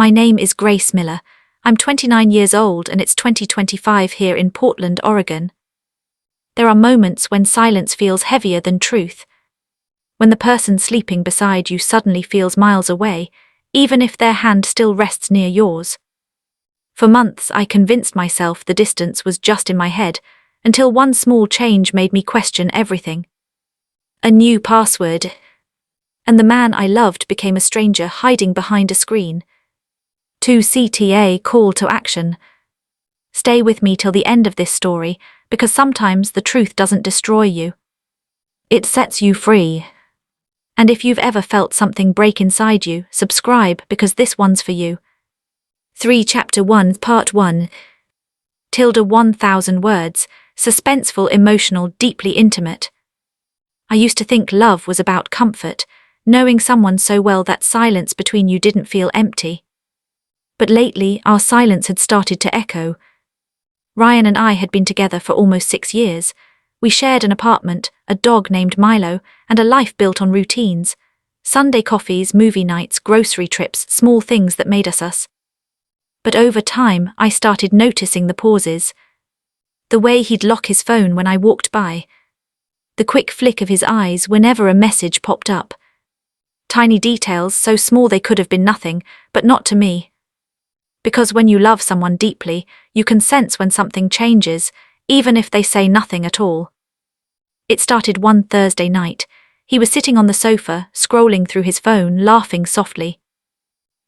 My name is Grace Miller. I'm 29 years old and it's 2025 here in Portland, Oregon. There are moments when silence feels heavier than truth. When the person sleeping beside you suddenly feels miles away, even if their hand still rests near yours. For months I convinced myself the distance was just in my head, until one small change made me question everything. A new password. And the man I loved became a stranger hiding behind a screen. 2CTA call to action. Stay with me till the end of this story, because sometimes the truth doesn't destroy you. It sets you free. And if you've ever felt something break inside you, subscribe because this one's for you. 3 Chapter 1 Part 1 1,000 words, suspenseful, emotional, deeply intimate. I used to think love was about comfort, knowing someone so well that silence between you didn't feel empty. But lately, our silence had started to echo. Ryan and I had been together for almost 6 years. We shared an apartment, a dog named Milo, and a life built on routines. Sunday coffees, movie nights, grocery trips, small things that made us us. But over time, I started noticing the pauses. The way he'd lock his phone when I walked by. The quick flick of his eyes whenever a message popped up. Tiny details so small they could have been nothing, but not to me. Because when you love someone deeply, you can sense when something changes, even if they say nothing at all. It started one Thursday night. He was sitting on the sofa, scrolling through his phone, laughing softly.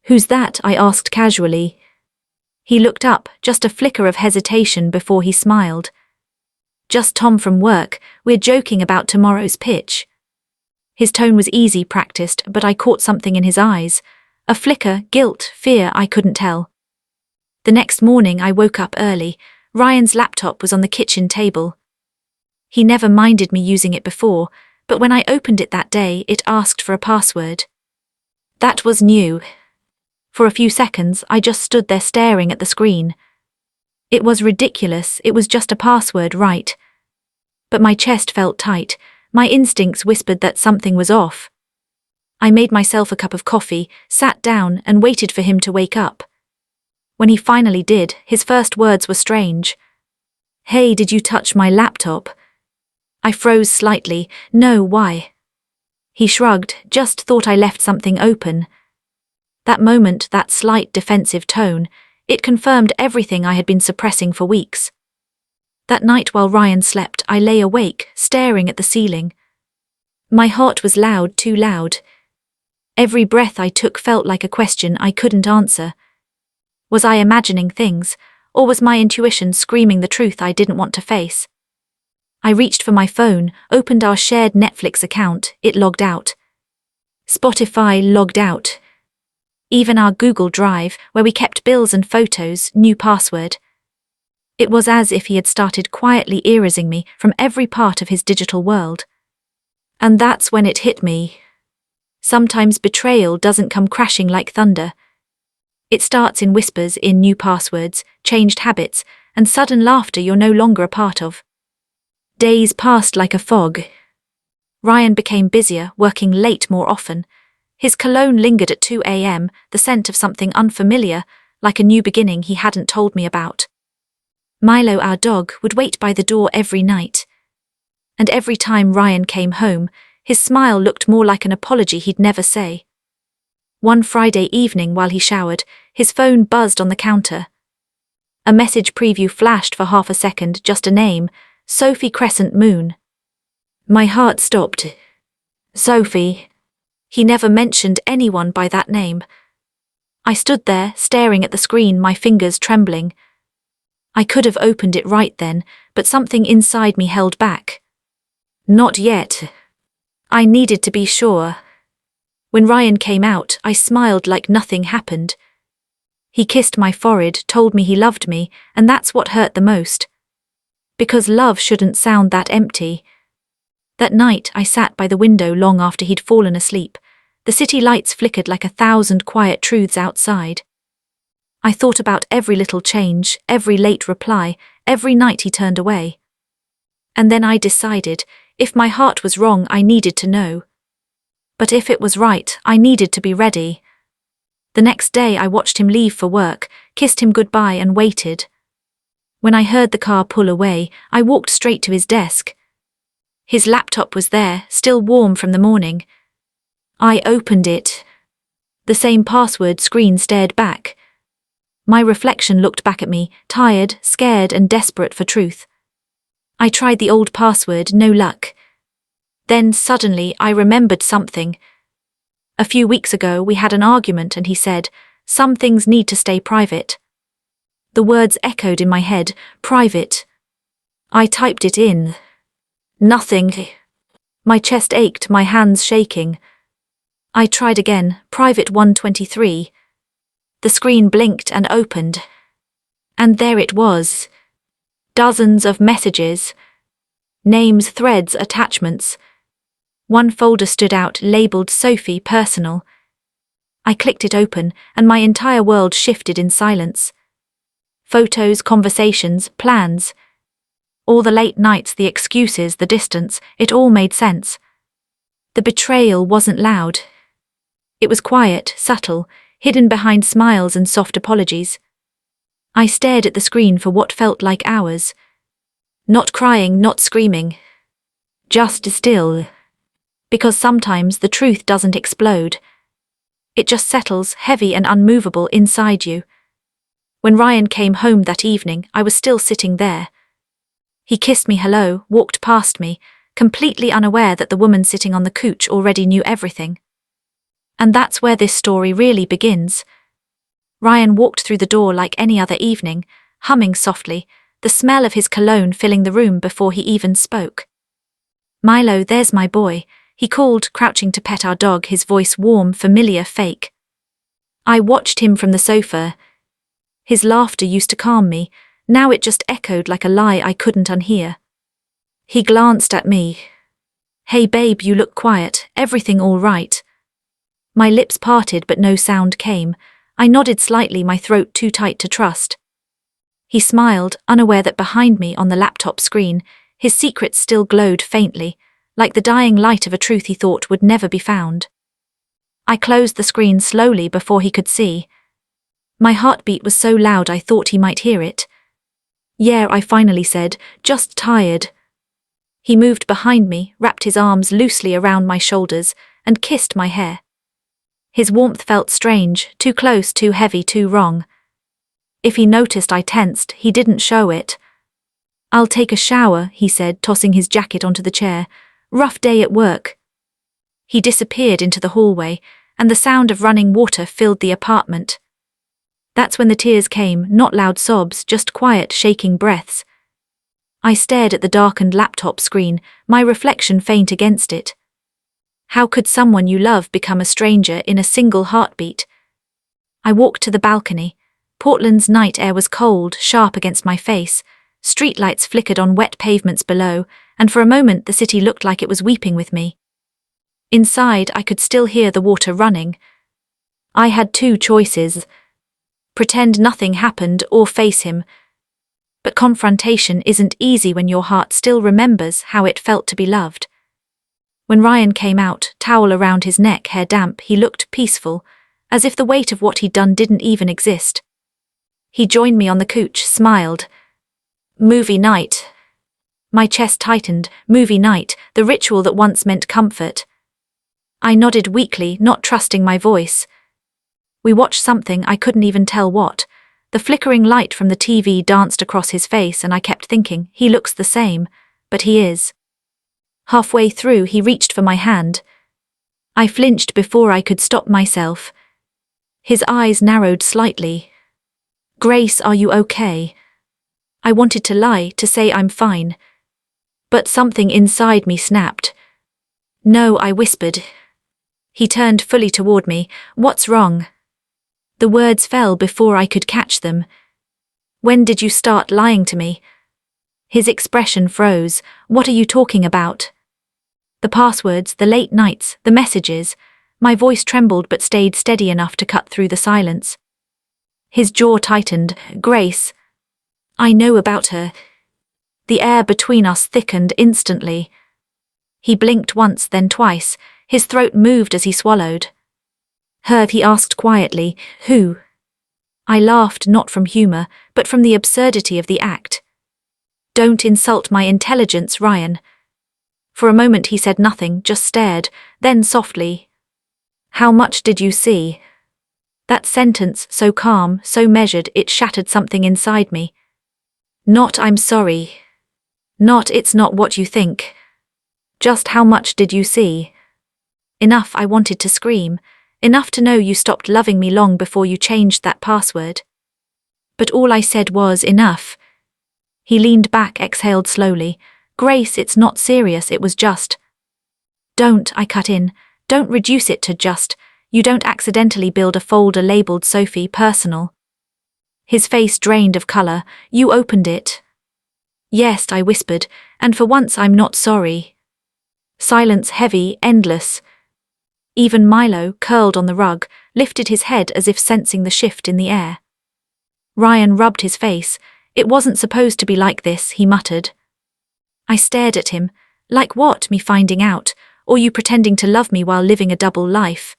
"Who's that?" I asked casually. He looked up, just a flicker of hesitation before he smiled. "Just Tom from work, we're joking about tomorrow's pitch." His tone was easy, practiced, but I caught something in his eyes. A flicker, guilt, fear, I couldn't tell. The next morning I woke up early. Ryan's laptop was on the kitchen table. He never minded me using it before, but when I opened it that day, it asked for a password. That was new. For a few seconds, I just stood there staring at the screen. It was ridiculous, it was just a password, right? But my chest felt tight, my instincts whispered that something was off. I made myself a cup of coffee, sat down, and waited for him to wake up. When he finally did, his first words were strange. "Hey, did you touch my laptop?" I froze slightly. "No, why?" He shrugged, "Just thought I left something open." That moment, that slight defensive tone, it confirmed everything I had been suppressing for weeks. That night while Ryan slept, I lay awake, staring at the ceiling. My heart was loud, too loud. Every breath I took felt like a question I couldn't answer. Was I imagining things, or was my intuition screaming the truth I didn't want to face? I reached for my phone, opened our shared Netflix account, it logged out. Spotify logged out. Even our Google Drive, where we kept bills and photos, new password. It was as if he had started quietly erasing me from every part of his digital world. And that's when it hit me. Sometimes betrayal doesn't come crashing like thunder. It starts in whispers, in new passwords, changed habits, and sudden laughter you're no longer a part of. Days passed like a fog. Ryan became busier, working late more often. His cologne lingered at 2 a.m., the scent of something unfamiliar, like a new beginning he hadn't told me about. Milo, our dog, would wait by the door every night. And every time Ryan came home, his smile looked more like an apology he'd never say. One Friday evening while he showered, his phone buzzed on the counter. A message preview flashed for half a second, just a name, Sophie Crescent Moon. My heart stopped. Sophie. He never mentioned anyone by that name. I stood there, staring at the screen, my fingers trembling. I could have opened it right then, but something inside me held back. Not yet. I needed to be sure. When Ryan came out, I smiled like nothing happened. He kissed my forehead, told me he loved me, and that's what hurt the most. Because love shouldn't sound that empty. That night, I sat by the window long after he'd fallen asleep. The city lights flickered like 1,000 quiet truths outside. I thought about every little change, every late reply, every night he turned away. And then I decided, if my heart was wrong, I needed to know. But if it was right, I needed to be ready. The next day I watched him leave for work, kissed him goodbye and waited. When I heard the car pull away, I walked straight to his desk. His laptop was there, still warm from the morning. I opened it. The same password screen stared back. My reflection looked back at me, tired, scared and desperate for truth. I tried the old password, no luck. Then suddenly I remembered something. A few weeks ago we had an argument and he said, "Some things need to stay private." The words echoed in my head, private. I typed it in. Nothing. My chest ached, my hands shaking. I tried again, private 123. The screen blinked and opened. And there it was. Dozens of messages. Names, threads, attachments. One folder stood out, labeled Sophie Personal. I clicked it open, and my entire world shifted in silence. Photos, conversations, plans. All the late nights, the excuses, the distance, it all made sense. The betrayal wasn't loud. It was quiet, subtle, hidden behind smiles and soft apologies. I stared at the screen for what felt like hours. Not crying, not screaming. Just still. Because sometimes the truth doesn't explode. It just settles, heavy and unmovable, inside you. When Ryan came home that evening, I was still sitting there. He kissed me hello, walked past me, completely unaware that the woman sitting on the couch already knew everything. And that's where this story really begins. Ryan walked through the door like any other evening, humming softly, the smell of his cologne filling the room before he even spoke. "Milo, there's my boy," he called, crouching to pet our dog, his voice warm, familiar, fake. I watched him from the sofa. His laughter used to calm me, now it just echoed like a lie I couldn't unhear. He glanced at me. "Hey babe, you look quiet, everything all right?" My lips parted but no sound came. I nodded slightly, my throat too tight to trust. He smiled, unaware that behind me on the laptop screen, his secrets still glowed faintly, like the dying light of a truth he thought would never be found. I closed the screen slowly before he could see. My heartbeat was so loud I thought he might hear it. "Yeah," I finally said, "just tired." He moved behind me, wrapped his arms loosely around my shoulders, and kissed my hair. His warmth felt strange, too close, too heavy, too wrong. If he noticed I tensed, he didn't show it. "I'll take a shower," he said, tossing his jacket onto the chair. "Rough day at work." He disappeared into the hallway, and the sound of running water filled the apartment. That's when the tears came, not loud sobs, just quiet, shaking breaths. I stared at the darkened laptop screen, my reflection faint against it. How could someone you love become a stranger in a single heartbeat? I walked to the balcony. Portland's night air was cold, sharp against my face. Streetlights flickered on wet pavements below, and for a moment the city looked like it was weeping with me. Inside, I could still hear the water running. I had two choices: pretend nothing happened or face him. But confrontation isn't easy when your heart still remembers how it felt to be loved. When Ryan came out, towel around his neck, hair damp, he looked peaceful, as if the weight of what he'd done didn't even exist. He joined me on the couch, smiled. "Movie night." My chest tightened. Movie night, the ritual that once meant comfort. I nodded weakly, not trusting my voice. We watched something, I couldn't even tell what. The flickering light from the TV danced across his face and I kept thinking, he looks the same, but he is. Halfway through, he reached for my hand. I flinched before I could stop myself. His eyes narrowed slightly. "Grace, are you okay?" I wanted to lie, to say I'm fine. But something inside me snapped. "No," I whispered. He turned fully toward me. "What's wrong?" The words fell before I could catch them. "When did you start lying to me?" His expression froze. "What are you talking about?" The passwords, the late nights, the messages. My voice trembled but stayed steady enough to cut through the silence. His jaw tightened. "Grace. I know about her." The air between us thickened instantly. He blinked once, then twice. His throat moved as he swallowed. Herb, he asked quietly. Who? I laughed, not from humor, but from the absurdity of the act. Don't insult my intelligence, Ryan. For a moment he said nothing, just stared, then softly. How much did you see? That sentence, so calm, so measured, it shattered something inside me. Not I'm sorry. Not it's not what you think. Just how much did you see? Enough, I wanted to scream. Enough to know you stopped loving me long before you changed that password. But all I said was enough. He leaned back, exhaled slowly. Grace, it's not serious, it was just. Don't, I cut in. Don't reduce it to just. You don't accidentally build a folder labeled Sophie Personal. His face drained of color. You opened it. Yes, I whispered, and for once I'm not sorry. Silence heavy, endless. Even Milo, curled on the rug, lifted his head as if sensing the shift in the air. Ryan rubbed his face. It wasn't supposed to be like this, he muttered. I stared at him. Like what, me finding out, or you pretending to love me while living a double life?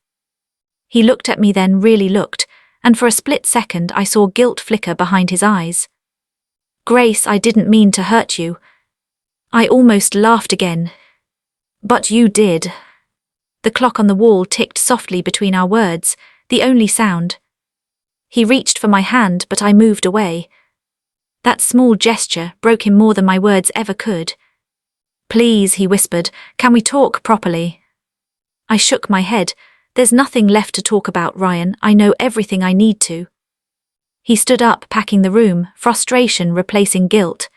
He looked at me, then really looked, and for a split second I saw guilt flicker behind his eyes. Grace, I didn't mean to hurt you. I almost laughed again. But you did. The clock on the wall ticked softly between our words, the only sound. He reached for my hand, but I moved away. That small gesture broke him more than my words ever could. Please, he whispered, can we talk properly? I shook my head. There's nothing left to talk about, Ryan. I know everything I need to. He stood up, packing the room, frustration replacing guilt.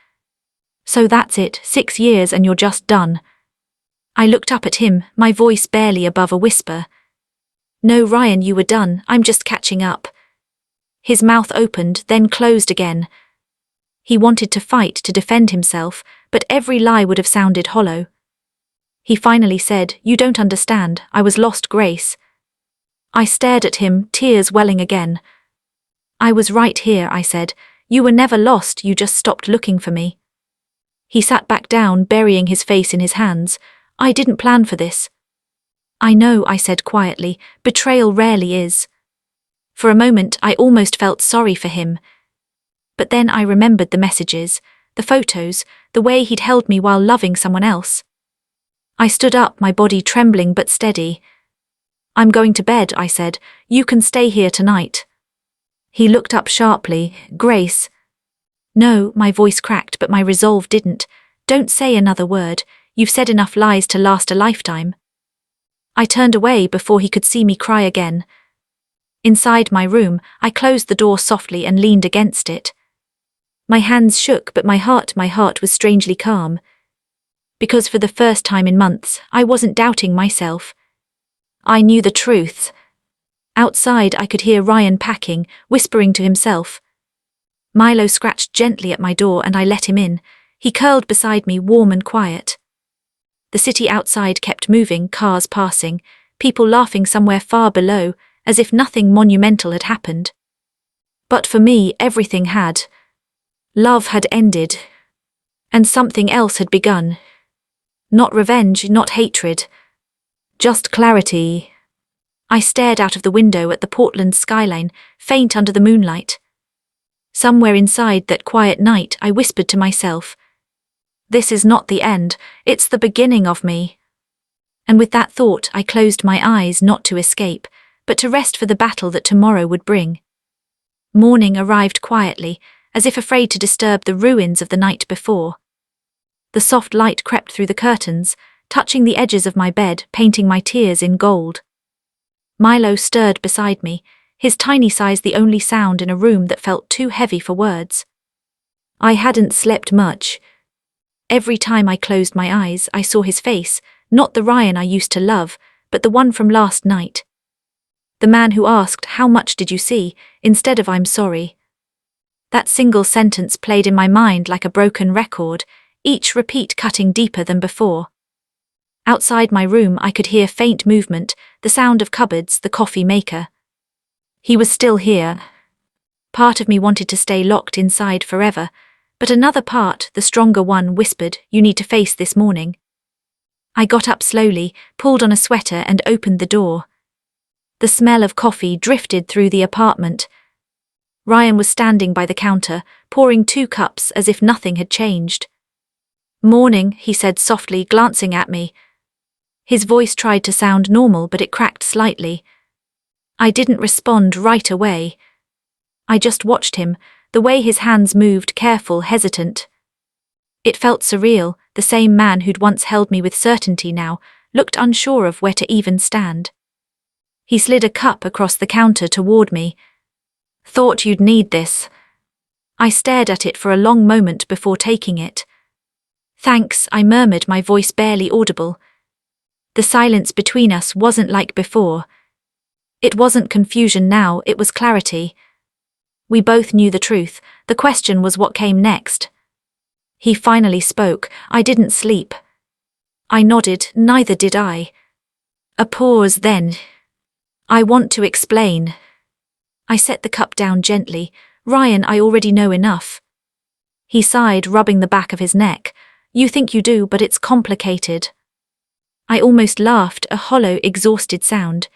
So that's it, 6 years and you're just done. I looked up at him, my voice barely above a whisper. No, Ryan, you were done, I'm just catching up. His mouth opened, then closed again. He wanted to fight, to defend himself, but every lie would have sounded hollow. He finally said, You don't understand, I was lost, Grace. I stared at him, tears welling again. I was right here, I said. You were never lost, you just stopped looking for me. He sat back down, burying his face in his hands. I didn't plan for this. I know, I said quietly, betrayal rarely is. For a moment I almost felt sorry for him. But then I remembered the messages, the photos, the way he'd held me while loving someone else. I stood up, my body trembling but steady. I'm going to bed, I said. You can stay here tonight. He looked up sharply. Grace. No, my voice cracked, but my resolve didn't. Don't say another word. You've said enough lies to last a lifetime. I turned away before he could see me cry again. Inside my room, I closed the door softly and leaned against it. My hands shook, but my heart was strangely calm. Because for the first time in months, I wasn't doubting myself. I knew the truth. Outside, I could hear Ryan packing, whispering to himself. Milo scratched gently at my door and I let him in. He curled beside me, warm and quiet. The city outside kept moving, cars passing, people laughing somewhere far below, as if nothing monumental had happened. But for me, everything had. Love had ended. And something else had begun. Not revenge, not hatred. Just clarity. I stared out of the window at the Portland skyline, faint under the moonlight. Somewhere inside that quiet night, I whispered to myself, this is not the end, it's the beginning of me. And with that thought, I closed my eyes not to escape, but to rest for the battle that tomorrow would bring. Morning arrived quietly, as if afraid to disturb the ruins of the night before. The soft light crept through the curtains, touching the edges of my bed, painting my tears in gold. Milo stirred beside me, his tiny size the only sound in a room that felt too heavy for words. I hadn't slept much. Every time I closed my eyes, I saw his face, not the Ryan I used to love, but the one from last night. The man who asked, how much did you see, instead of I'm sorry. That single sentence played in my mind like a broken record, each repeat cutting deeper than before. Outside my room I could hear faint movement, the sound of cupboards, the coffee maker. He was still here. Part of me wanted to stay locked inside forever, but another part, the stronger one, whispered, you need to face this morning. I got up slowly, pulled on a sweater and opened the door. The smell of coffee drifted through the apartment. Ryan was standing by the counter, pouring 2 cups as if nothing had changed. "Morning," he said softly, glancing at me. His voice tried to sound normal, but it cracked slightly. I didn't respond right away. I just watched him, the way his hands moved, careful, hesitant. It felt surreal. The same man who'd once held me with certainty now looked unsure of where to even stand. He slid a cup across the counter toward me. "Thought you'd need this." I stared at it for a long moment before taking it. "Thanks," I murmured, my voice barely audible. The silence between us wasn't like before. It wasn't confusion now, it was clarity. We both knew the truth. The question was what came next. He finally spoke. "I didn't sleep." I nodded. "Neither did I." A pause, then. "I want to explain." I set the cup down gently. "Ryan, I already know enough." He sighed, rubbing the back of his neck. "You think you do, but it's complicated." I almost laughed, a hollow, exhausted sound.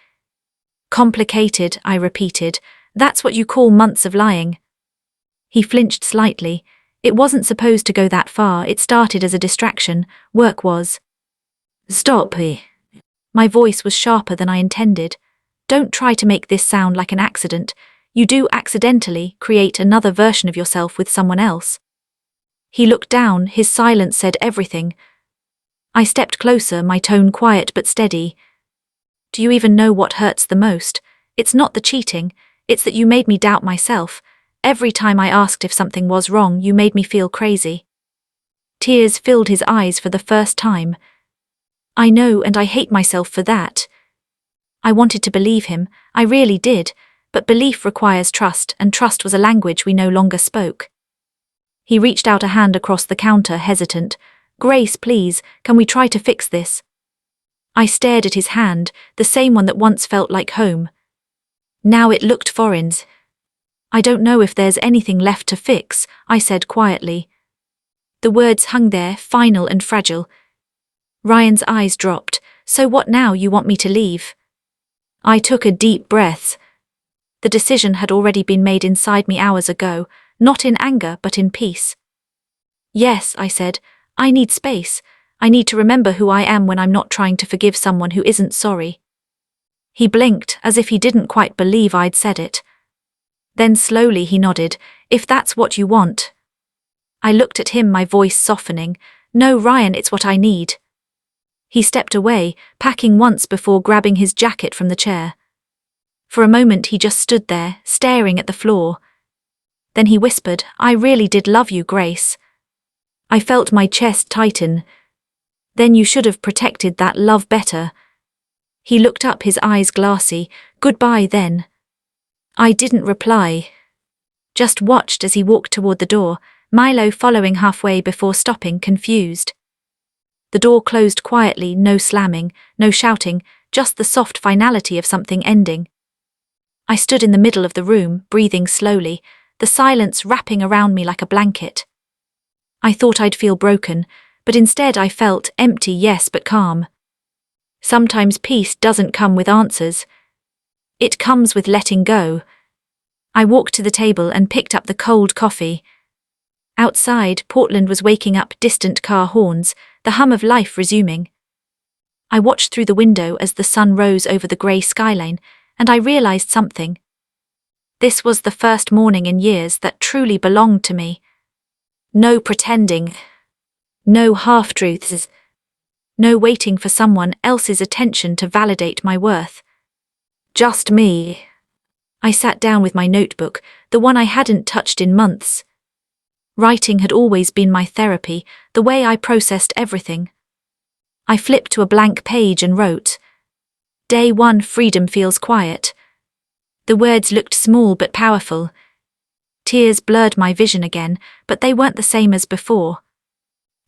"Complicated," I repeated. "That's what you call months of lying." He flinched slightly. "It wasn't supposed to go that far. It started as a distraction. Work was." "Stop." My voice was sharper than I intended. "Don't try to make this sound like an accident. You do accidentally create another version of yourself with someone else." He looked down. His silence said everything. I stepped closer, my tone quiet but steady. "Do you even know what hurts the most? It's not the cheating. It's that you made me doubt myself. Every time I asked if something was wrong, you made me feel crazy." Tears filled his eyes for the first time. "I know, and I hate myself for that." I wanted to believe him. I really did. But belief requires trust, and trust was a language we no longer spoke. He reached out a hand across the counter, hesitant. "Grace, please, can we try to fix this?" I stared at his hand, the same one that once felt like home. Now it looked foreign. "I don't know if there's anything left to fix," I said quietly. The words hung there, final and fragile. Ryan's eyes dropped. "So what now? You want me to leave?" I took a deep breath. The decision had already been made inside me hours ago, not in anger but in peace. "Yes," I said. "I need space. I need to remember who I am when I'm not trying to forgive someone who isn't sorry." He blinked, as if he didn't quite believe I'd said it. Then slowly he nodded. "If that's what you want." I looked at him, my voice softening. "No, Ryan, it's what I need." He stepped away, packing once before grabbing his jacket from the chair. For a moment he just stood there, staring at the floor. Then he whispered, "I really did love you, Grace." I felt my chest tighten. "Then you should have protected that love better." He looked up, his eyes glassy. "Goodbye, then." I didn't reply. Just watched as he walked toward the door, Milo following halfway before stopping, confused. The door closed quietly, no slamming, no shouting, just the soft finality of something ending. I stood in the middle of the room, breathing slowly, the silence wrapping around me like a blanket. I thought I'd feel broken, but instead I felt empty, yes, but calm. Sometimes peace doesn't come with answers. It comes with letting go. I walked to the table and picked up the cold coffee. Outside, Portland was waking up, distant car horns, the hum of life resuming. I watched through the window as the sun rose over the grey skyline, and I realized something. This was the first morning in years that truly belonged to me. No pretending. No half-truths. No waiting for someone else's attention to validate my worth. Just me. I sat down with my notebook, the one I hadn't touched in months. Writing had always been my therapy, the way I processed everything. I flipped to a blank page and wrote, "Day 1, freedom feels quiet." The words looked small but powerful. Tears blurred my vision again, but they weren't the same as before.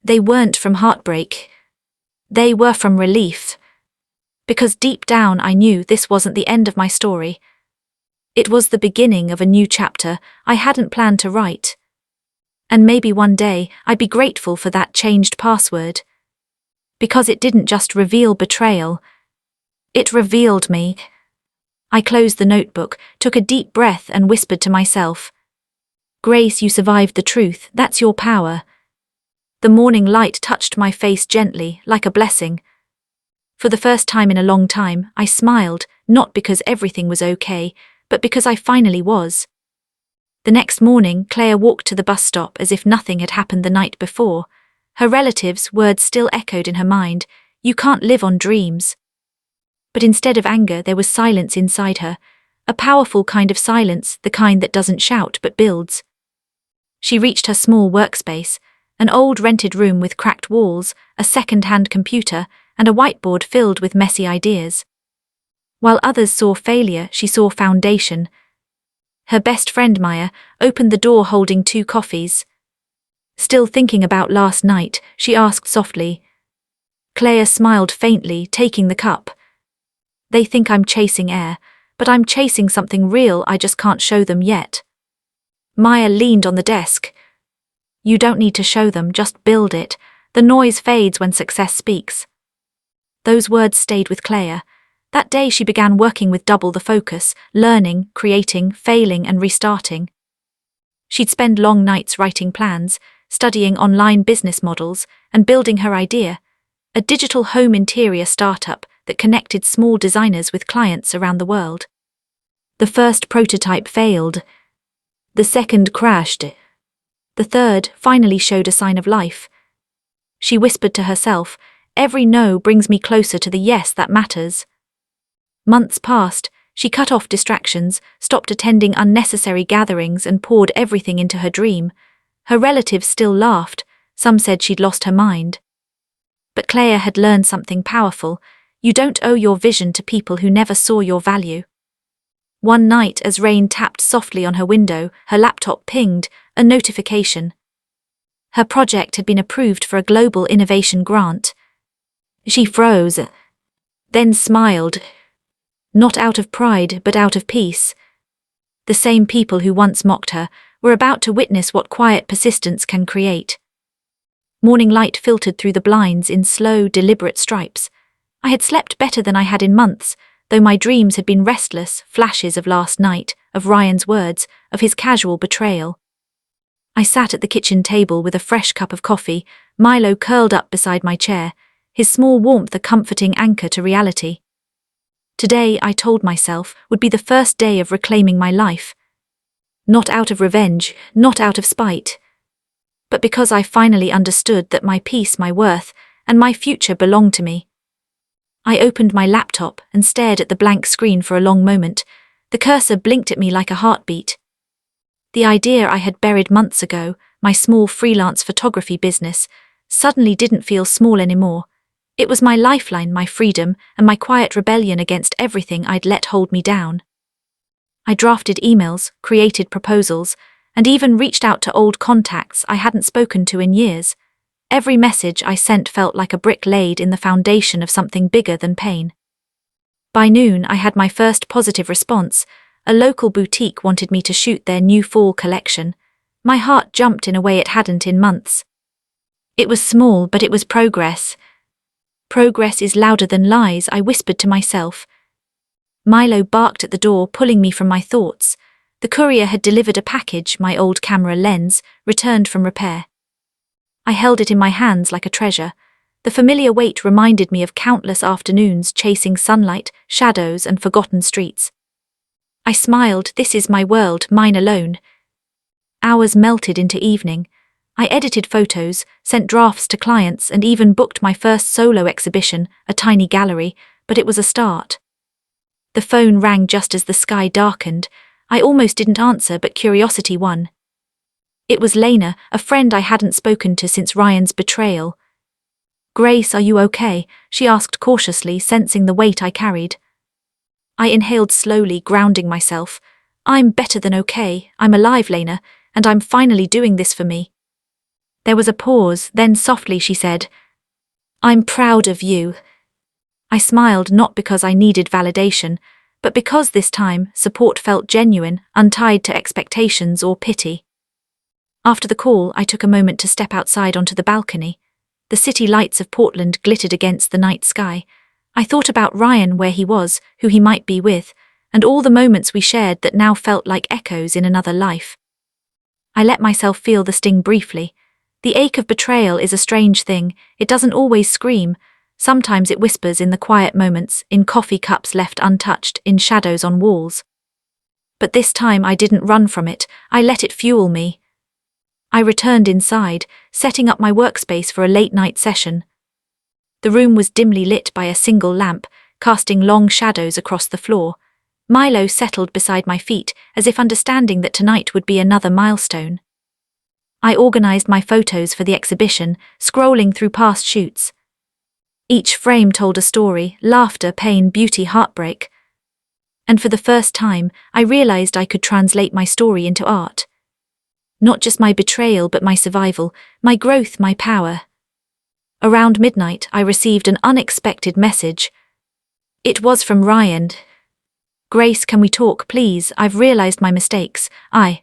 They weren't from heartbreak. They were from relief. Because deep down I knew this wasn't the end of my story. It was the beginning of a new chapter I hadn't planned to write. And maybe one day I'd be grateful for that changed password. Because it didn't just reveal betrayal. It revealed me. I closed the notebook, took a deep breath and whispered to myself, "Grace, you survived the truth, that's your power." The morning light touched my face gently, like a blessing. For the first time in a long time, I smiled, not because everything was okay, but because I finally was. The next morning, Claire walked to the bus stop as if nothing had happened the night before. Her relatives' words still echoed in her mind, "You can't live on dreams." But instead of anger, there was silence inside her, a powerful kind of silence, the kind that doesn't shout but builds. She reached her small workspace, an old rented room with cracked walls, a second-hand computer, and a whiteboard filled with messy ideas. While others saw failure, she saw foundation. Her best friend Maya opened the door holding 2 coffees. Still thinking about last night, she asked softly. Claire smiled faintly, taking the cup. "They think I'm chasing air, but I'm chasing something real, I just can't show them yet." Maya leaned on the desk. "You don't need to show them, just build it. The noise fades when success speaks." Those words stayed with Claire. That day she began working with double the focus, learning, creating, failing and restarting. She'd spend long nights writing plans, studying online business models, and building her idea, a digital home interior startup that connected small designers with clients around the world. The first prototype failed. The second crashed. The third finally showed a sign of life. She whispered to herself, "Every no brings me closer to the yes that matters." Months passed, she cut off distractions, stopped attending unnecessary gatherings and poured everything into her dream. Her relatives still laughed, some said she'd lost her mind. But Claire had learned something powerful. You don't owe your vision to people who never saw your value. One night, as rain tapped softly on her window, her laptop pinged, a notification. Her project had been approved for a global innovation grant. She froze, then smiled. Not out of pride, but out of peace. The same people who once mocked her were about to witness what quiet persistence can create. Morning light filtered through the blinds in slow, deliberate stripes. I had slept better than I had in months, though my dreams had been restless, flashes of last night, of Ryan's words, of his casual betrayal. I sat at the kitchen table with a fresh cup of coffee, Milo curled up beside my chair, his small warmth a comforting anchor to reality. Today, I told myself, would be the first day of reclaiming my life. Not out of revenge, not out of spite, but because I finally understood that my peace, my worth, and my future belonged to me. I opened my laptop and stared at the blank screen for a long moment. The cursor blinked at me like a heartbeat. The idea I had buried months ago, my small freelance photography business, suddenly didn't feel small anymore. It was my lifeline, my freedom, and my quiet rebellion against everything I'd let hold me down. I drafted emails, created proposals, and even reached out to old contacts I hadn't spoken to in years. Every message I sent felt like a brick laid in the foundation of something bigger than pain. By noon, I had my first positive response. A local boutique wanted me to shoot their new fall collection. My heart jumped in a way it hadn't in months. It was small, but it was progress. Progress is louder than lies, I whispered to myself. Milo barked at the door, pulling me from my thoughts. The courier had delivered a package, my old camera lens, returned from repair. I held it in my hands like a treasure. The familiar weight reminded me of countless afternoons chasing sunlight, shadows, and forgotten streets. I smiled, this is my world, mine alone. Hours melted into evening. I edited photos, sent drafts to clients, and even booked my first solo exhibition, a tiny gallery, but it was a start. The phone rang just as the sky darkened. I almost didn't answer, but curiosity won. It was Lena, a friend I hadn't spoken to since Ryan's betrayal. "Grace, are you okay?" she asked cautiously, sensing the weight I carried. I inhaled slowly, grounding myself. "I'm better than okay, I'm alive, Lena, and I'm finally doing this for me." There was a pause, then softly she said, "I'm proud of you." I smiled, not because I needed validation, but because this time support felt genuine, untied to expectations or pity. After the call, I took a moment to step outside onto the balcony. The city lights of Portland glittered against the night sky. I thought about Ryan, where he was, who he might be with, and all the moments we shared that now felt like echoes in another life. I let myself feel the sting briefly. The ache of betrayal is a strange thing. It doesn't always scream. Sometimes it whispers in the quiet moments, in coffee cups left untouched, in shadows on walls. But this time I didn't run from it. I let it fuel me. I returned inside, setting up my workspace for a late-night session. The room was dimly lit by a single lamp, casting long shadows across the floor. Milo settled beside my feet, as if understanding that tonight would be another milestone. I organized my photos for the exhibition, scrolling through past shoots. Each frame told a story: laughter, pain, beauty, heartbreak. And for the first time, I realized I could translate my story into art. Not just my betrayal, but my survival, my growth, my power. Around midnight, I received an unexpected message. It was from Ryan. "Grace, can we talk, please? I've realized my mistakes. I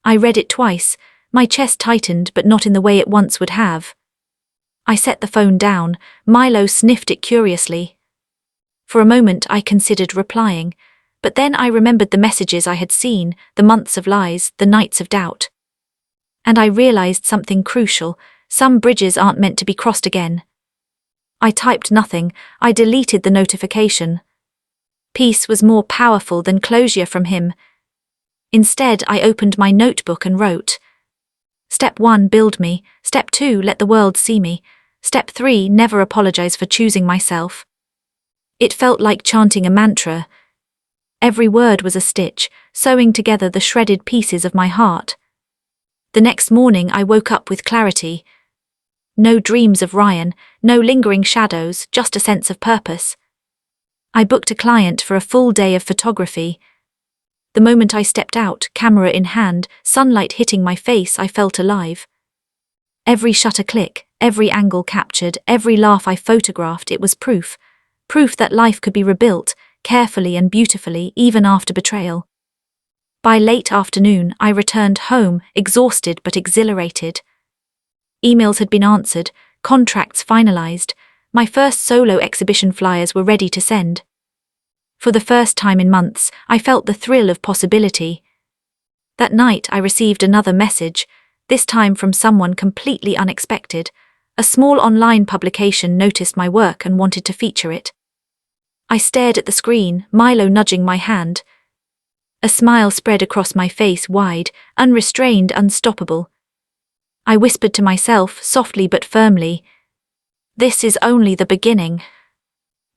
read it twice. My chest tightened, but not in the way it once would have. I set the phone down. Milo sniffed it curiously. For a moment I considered replying, but then I remembered the messages I had seen, the months of lies, the nights of doubt. And I realized something crucial: some bridges aren't meant to be crossed again. I typed nothing. I deleted the notification. Peace was more powerful than closure from him. Instead, I opened my notebook and wrote. Step 1, build me. Step 2, let the world see me. Step 3, never apologize for choosing myself. It felt like chanting a mantra. Every word was a stitch, sewing together the shredded pieces of my heart. The next morning I woke up with clarity. No dreams of Ryan, no lingering shadows, just a sense of purpose. I booked a client for a full day of photography. The moment I stepped out, camera in hand, sunlight hitting my face, I felt alive. Every shutter click, every angle captured, every laugh I photographed, it was proof that life could be rebuilt, carefully and beautifully, even after betrayal. By late afternoon, I returned home, exhausted but exhilarated. Emails had been answered, contracts finalized, my first solo exhibition flyers were ready to send. For the first time in months, I felt the thrill of possibility. That night I received another message, this time from someone completely unexpected. A small online publication noticed my work and wanted to feature it. I stared at the screen, Milo nudging my hand. A smile spread across my face, wide, unrestrained, unstoppable. I whispered to myself, softly but firmly, "This is only the beginning."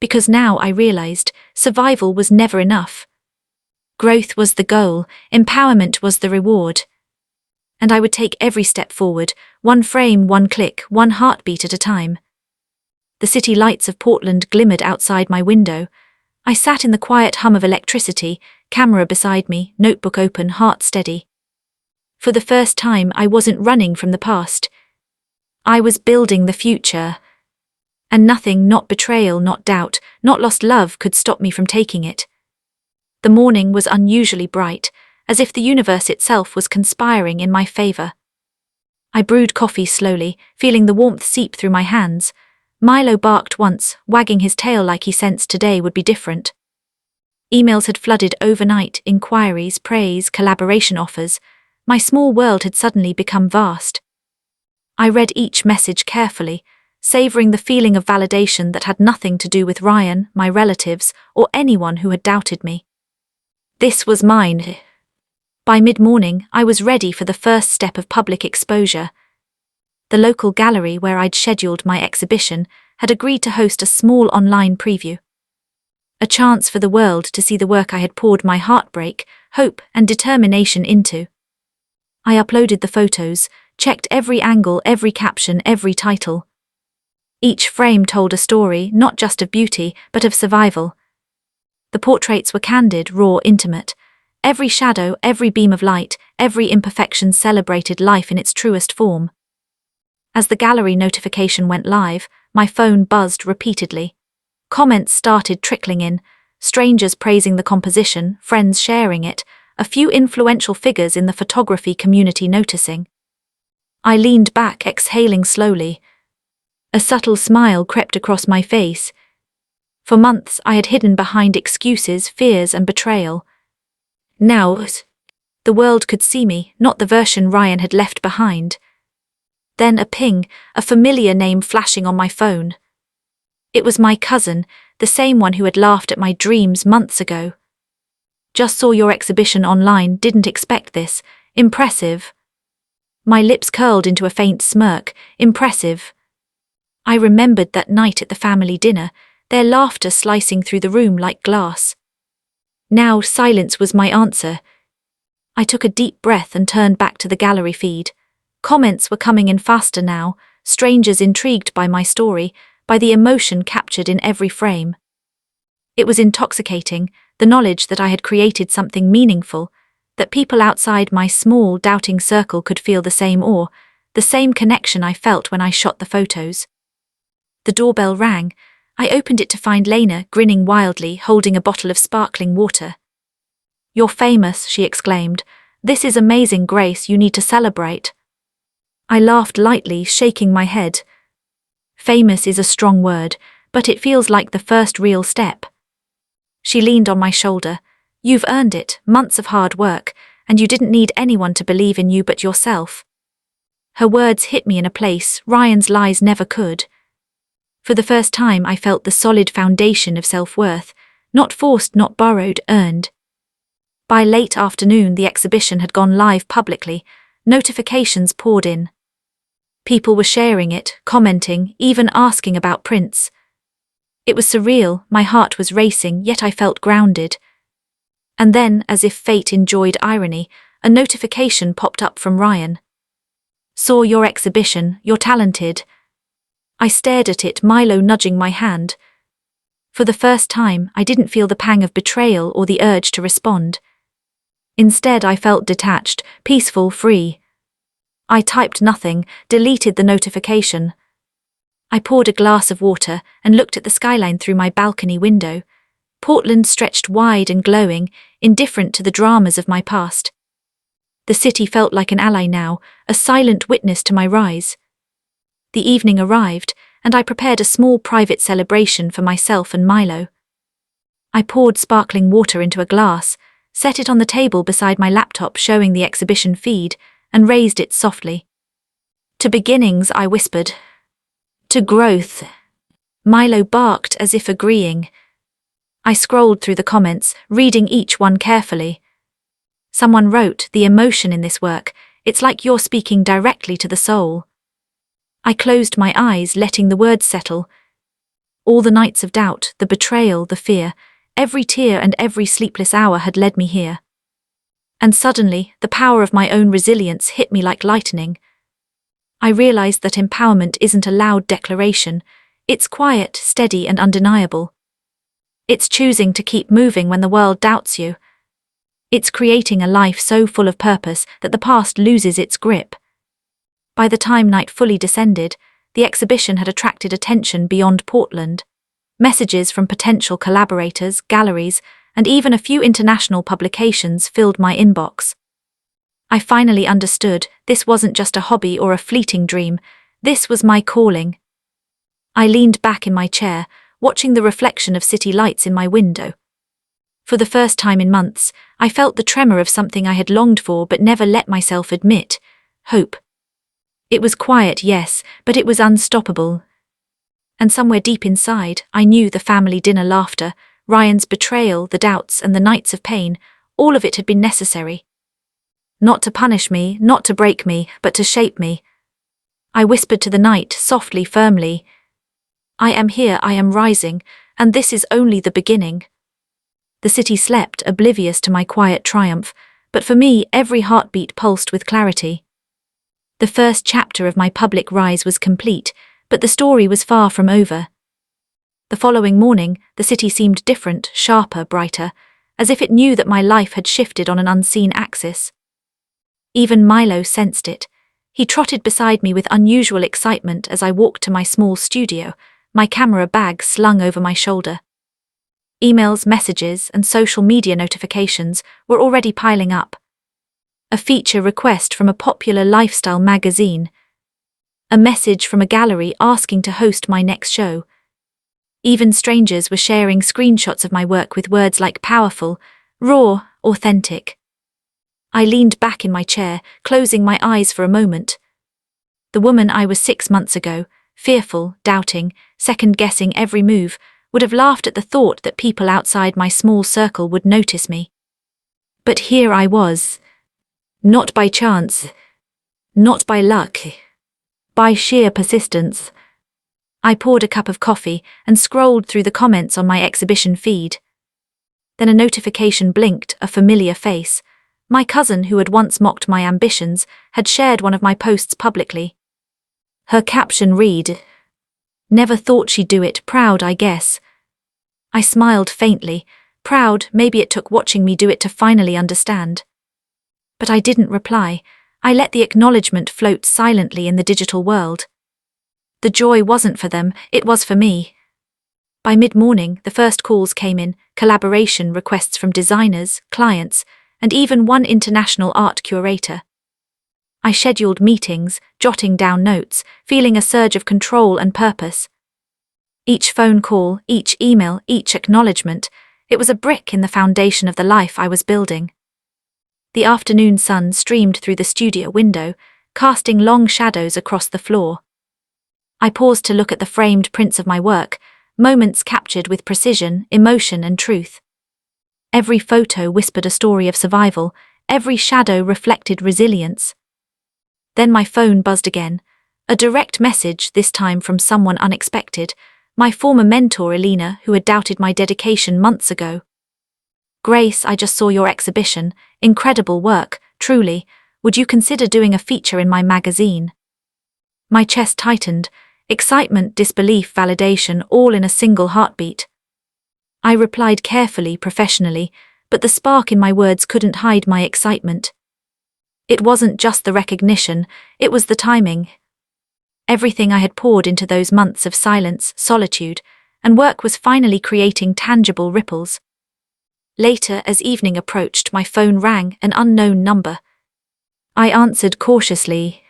Because now I realized, survival was never enough. Growth was the goal, empowerment was the reward. And I would take every step forward, one frame, one click, one heartbeat at a time. The city lights of Portland glimmered outside my window. I sat in the quiet hum of electricity, camera beside me, notebook open, heart steady. For the first time, I wasn't running from the past. I was building the future. And nothing, not betrayal, not doubt, not lost love, could stop me from taking it. The morning was unusually bright, as if the universe itself was conspiring in my favor. I brewed coffee slowly, feeling the warmth seep through my hands. Milo barked once, wagging his tail like he sensed today would be different. Emails had flooded overnight, inquiries, praise, collaboration offers. My small world had suddenly become vast. I read each message carefully, savoring the feeling of validation that had nothing to do with Ryan, my relatives, or anyone who had doubted me. This was mine. By mid-morning, I was ready for the first step of public exposure. The local gallery where I'd scheduled my exhibition had agreed to host a small online preview. A chance for the world to see the work I had poured my heartbreak, hope, and determination into. I uploaded the photos, checked every angle, every caption, every title. Each frame told a story, not just of beauty, but of survival. The portraits were candid, raw, intimate. Every shadow, every beam of light, every imperfection celebrated life in its truest form. As the gallery notification went live, my phone buzzed repeatedly. Comments started trickling in, strangers praising the composition, friends sharing it, a few influential figures in the photography community noticing. I leaned back, exhaling slowly. A subtle smile crept across my face. For months I had hidden behind excuses, fears, and betrayal. Now, the world could see me, not the version Ryan had left behind. Then a ping, a familiar name flashing on my phone. It was my cousin, the same one who had laughed at my dreams months ago. Just saw your exhibition online, didn't expect this. Impressive. My lips curled into a faint smirk. Impressive. I remembered that night at the family dinner, their laughter slicing through the room like glass. Now silence was my answer. I took a deep breath and turned back to the gallery feed. Comments were coming in faster now, strangers intrigued by my story, by the emotion captured in every frame. It was intoxicating, the knowledge that I had created something meaningful, that people outside my small, doubting circle could feel the same awe, the same connection I felt when I shot the photos. The doorbell rang. I opened it to find Lena grinning wildly, holding a bottle of sparkling water. "You're famous," she exclaimed. "This is amazing, Grace, you need to celebrate." I laughed lightly, shaking my head. Famous is a strong word, but it feels like the first real step. She leaned on my shoulder. "You've earned it, months of hard work, and you didn't need anyone to believe in you but yourself." Her words hit me in a place Ryan's lies never could. For the first time I felt the solid foundation of self-worth, not forced, not borrowed, earned. By late afternoon the exhibition had gone live publicly, notifications poured in. People were sharing it, commenting, even asking about prints. It was surreal, my heart was racing, yet I felt grounded. And then, as if fate enjoyed irony, a notification popped up from Ryan. "Saw your exhibition, you're talented." I stared at it, Milo nudging my hand. For the first time, I didn't feel the pang of betrayal or the urge to respond. Instead, I felt detached, peaceful, free. I typed nothing, deleted the notification. I poured a glass of water and looked at the skyline through my balcony window. Portland stretched wide and glowing, indifferent to the dramas of my past. The city felt like an ally now, a silent witness to my rise. The evening arrived, and I prepared a small private celebration for myself and Milo. I poured sparkling water into a glass, set it on the table beside my laptop showing the exhibition feed, and raised it softly. "To beginnings," I whispered. "To growth." Milo barked as if agreeing. I scrolled through the comments, reading each one carefully. Someone wrote, "The emotion in this work, it's like you're speaking directly to the soul." I closed my eyes, letting the words settle. All the nights of doubt, the betrayal, the fear, every tear and every sleepless hour had led me here. And suddenly, the power of my own resilience hit me like lightning. I realized that empowerment isn't a loud declaration. It's quiet, steady, and undeniable. It's choosing to keep moving when the world doubts you. It's creating a life so full of purpose that the past loses its grip. By the time night fully descended, the exhibition had attracted attention beyond Portland. Messages from potential collaborators, galleries, and even a few international publications filled my inbox. I finally understood this wasn't just a hobby or a fleeting dream, this was my calling. I leaned back in my chair, watching the reflection of city lights in my window. For the first time in months, I felt the tremor of something I had longed for but never let myself admit: hope. It was quiet, yes, but it was unstoppable. And somewhere deep inside, I knew the family dinner laughter, Ryan's betrayal, the doubts, and the nights of pain, all of it had been necessary. Not to punish me, not to break me, but to shape me. I whispered to the night, softly, firmly, "I am here, I am rising, and this is only the beginning." The city slept, oblivious to my quiet triumph, but for me, every heartbeat pulsed with clarity. The first chapter of my public rise was complete, but the story was far from over. The following morning, the city seemed different, sharper, brighter, as if it knew that my life had shifted on an unseen axis. Even Milo sensed it. He trotted beside me with unusual excitement as I walked to my small studio, my camera bag slung over my shoulder. Emails, messages, and social media notifications were already piling up. A feature request from a popular lifestyle magazine. A message from a gallery asking to host my next show. Even strangers were sharing screenshots of my work with words like powerful, raw, authentic. I leaned back in my chair, closing my eyes for a moment. The woman I was 6 months ago, fearful, doubting, second-guessing every move, would have laughed at the thought that people outside my small circle would notice me. But here I was. Not by chance. Not by luck. By sheer persistence. I poured a cup of coffee and scrolled through the comments on my exhibition feed. Then a notification blinked, a familiar face. My cousin, who had once mocked my ambitions, had shared one of my posts publicly. Her caption read, "Never thought she'd do it, proud, I guess." I smiled faintly. Proud, maybe it took watching me do it to finally understand. But I didn't reply. I let the acknowledgement float silently in the digital world. The joy wasn't for them, it was for me. By mid-morning, the first calls came in, collaboration requests from designers, clients, and even one international art curator. I scheduled meetings, jotting down notes, feeling a surge of control and purpose. Each phone call, each email, each acknowledgement, it was a brick in the foundation of the life I was building. The afternoon sun streamed through the studio window, casting long shadows across the floor. I paused to look at the framed prints of my work, moments captured with precision, emotion, and truth. Every photo whispered a story of survival, every shadow reflected resilience. Then my phone buzzed again, a direct message, this time from someone unexpected, my former mentor Elena, who had doubted my dedication months ago. "Grace, I just saw your exhibition. Incredible work, truly. Would you consider doing a feature in my magazine?" My chest tightened, excitement, disbelief, validation, all in a single heartbeat. I replied carefully, professionally, but the spark in my words couldn't hide my excitement. It wasn't just the recognition, it was the timing. Everything I had poured into those months of silence, solitude, and work was finally creating tangible ripples. Later, as evening approached, my phone rang, an unknown number. I answered cautiously.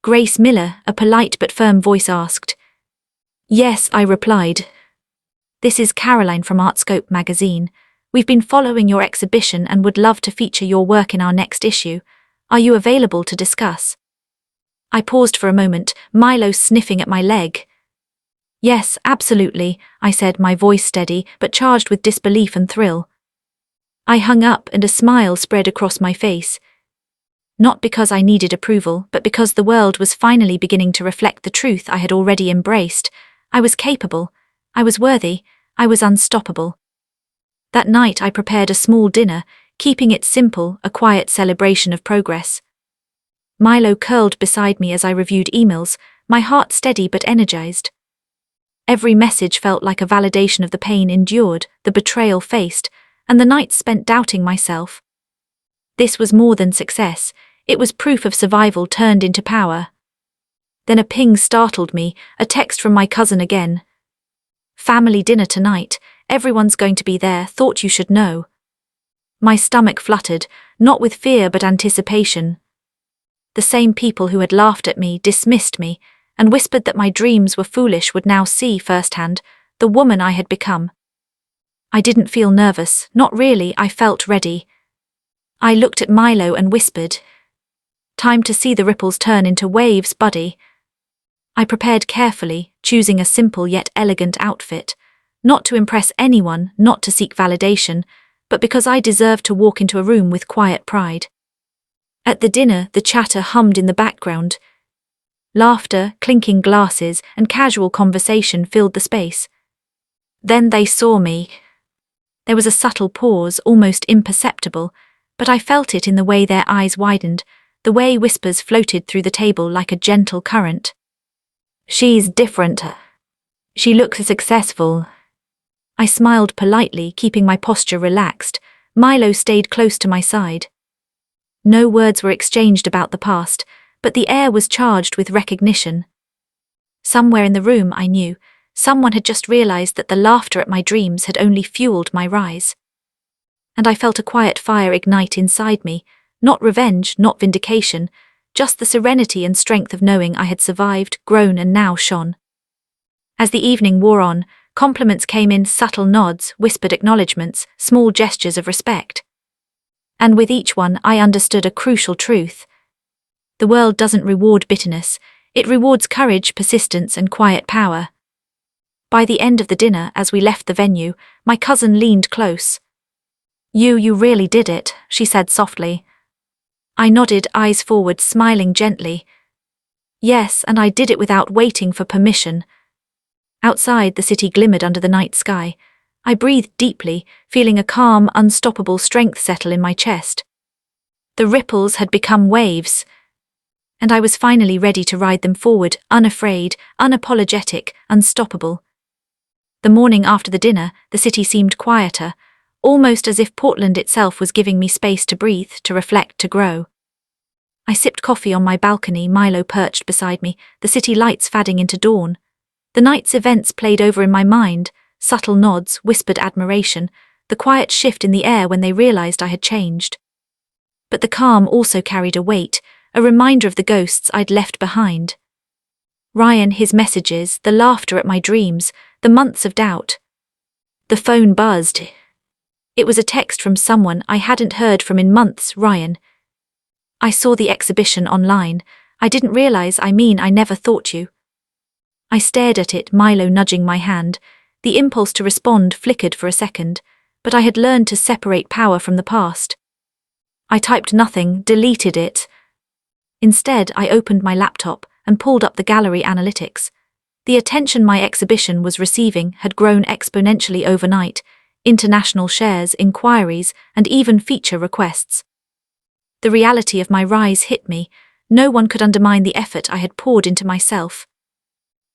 "Grace Miller," a polite but firm voice asked. "Yes," I replied. "This is Caroline from Artscope magazine. We've been following your exhibition and would love to feature your work in our next issue. Are you available to discuss?" I paused for a moment, Milo sniffing at my leg. "Yes, absolutely," I said, my voice steady but charged with disbelief and thrill. I hung up and a smile spread across my face. Not because I needed approval, but because the world was finally beginning to reflect the truth I had already embraced. I was capable. I was worthy. I was unstoppable. That night I prepared a small dinner, keeping it simple, a quiet celebration of progress. Milo curled beside me as I reviewed emails, my heart steady but energized. Every message felt like a validation of the pain endured, the betrayal faced, and the nights spent doubting myself. This was more than success, it was proof of survival turned into power. Then a ping startled me, a text from my cousin again. "Family dinner tonight, everyone's going to be there, thought you should know." My stomach fluttered, not with fear but anticipation. The same people who had laughed at me, dismissed me, and whispered that my dreams were foolish would now see firsthand the woman I had become. I didn't feel nervous, not really, I felt ready. I looked at Milo and whispered, "Time to see the ripples turn into waves, buddy." I prepared carefully, choosing a simple yet elegant outfit, not to impress anyone, not to seek validation, but because I deserved to walk into a room with quiet pride. At the dinner, the chatter hummed in the background. Laughter, clinking glasses, and casual conversation filled the space. Then they saw me. There was a subtle pause, almost imperceptible, but I felt it in the way their eyes widened, the way whispers floated through the table like a gentle current. "She's different. She looks successful." I smiled politely, keeping my posture relaxed. Milo stayed close to my side. No words were exchanged about the past, but the air was charged with recognition. Somewhere in the room, I knew, someone had just realized that the laughter at my dreams had only fueled my rise. And I felt a quiet fire ignite inside me, not revenge, not vindication, just the serenity and strength of knowing I had survived, grown, and now shone. As the evening wore on, Compliments came in subtle nods, whispered acknowledgements, small gestures of respect. And with each one, I understood a crucial truth. The world doesn't reward bitterness, it rewards courage, persistence, and quiet power. By the end of the dinner, as we left the venue, my cousin leaned close. You really did it," she said softly. I nodded, eyes forward, smiling gently. Yes, and I did it without waiting for permission. Outside, the city glimmered under the night sky. I breathed deeply, feeling a calm, unstoppable strength settle in my chest. The ripples had become waves, and I was finally ready to ride them forward, unafraid, unapologetic, unstoppable. The morning after the dinner, the city seemed quieter, almost as if Portland itself was giving me space to breathe, to reflect, to grow. I sipped coffee on my balcony, Milo perched beside me, the city lights fading into dawn. The night's events played over in my mind, subtle nods, whispered admiration, the quiet shift in the air when they realized I had changed. But the calm also carried a weight, a reminder of the ghosts I'd left behind. Ryan, his messages, the laughter at my dreams, the months of doubt. The phone buzzed. It was a text from someone I hadn't heard from in months. Ryan. I saw the exhibition online. I didn't realize, I never thought you. I stared at it, Milo nudging my hand. The impulse to respond flickered for a second, but I had learned to separate power from the past. I typed nothing, deleted it. Instead, I opened my laptop and pulled up the gallery analytics. The attention my exhibition was receiving had grown exponentially overnight. International shares, inquiries, and even feature requests. The reality of my rise hit me. No one could undermine the effort I had poured into myself.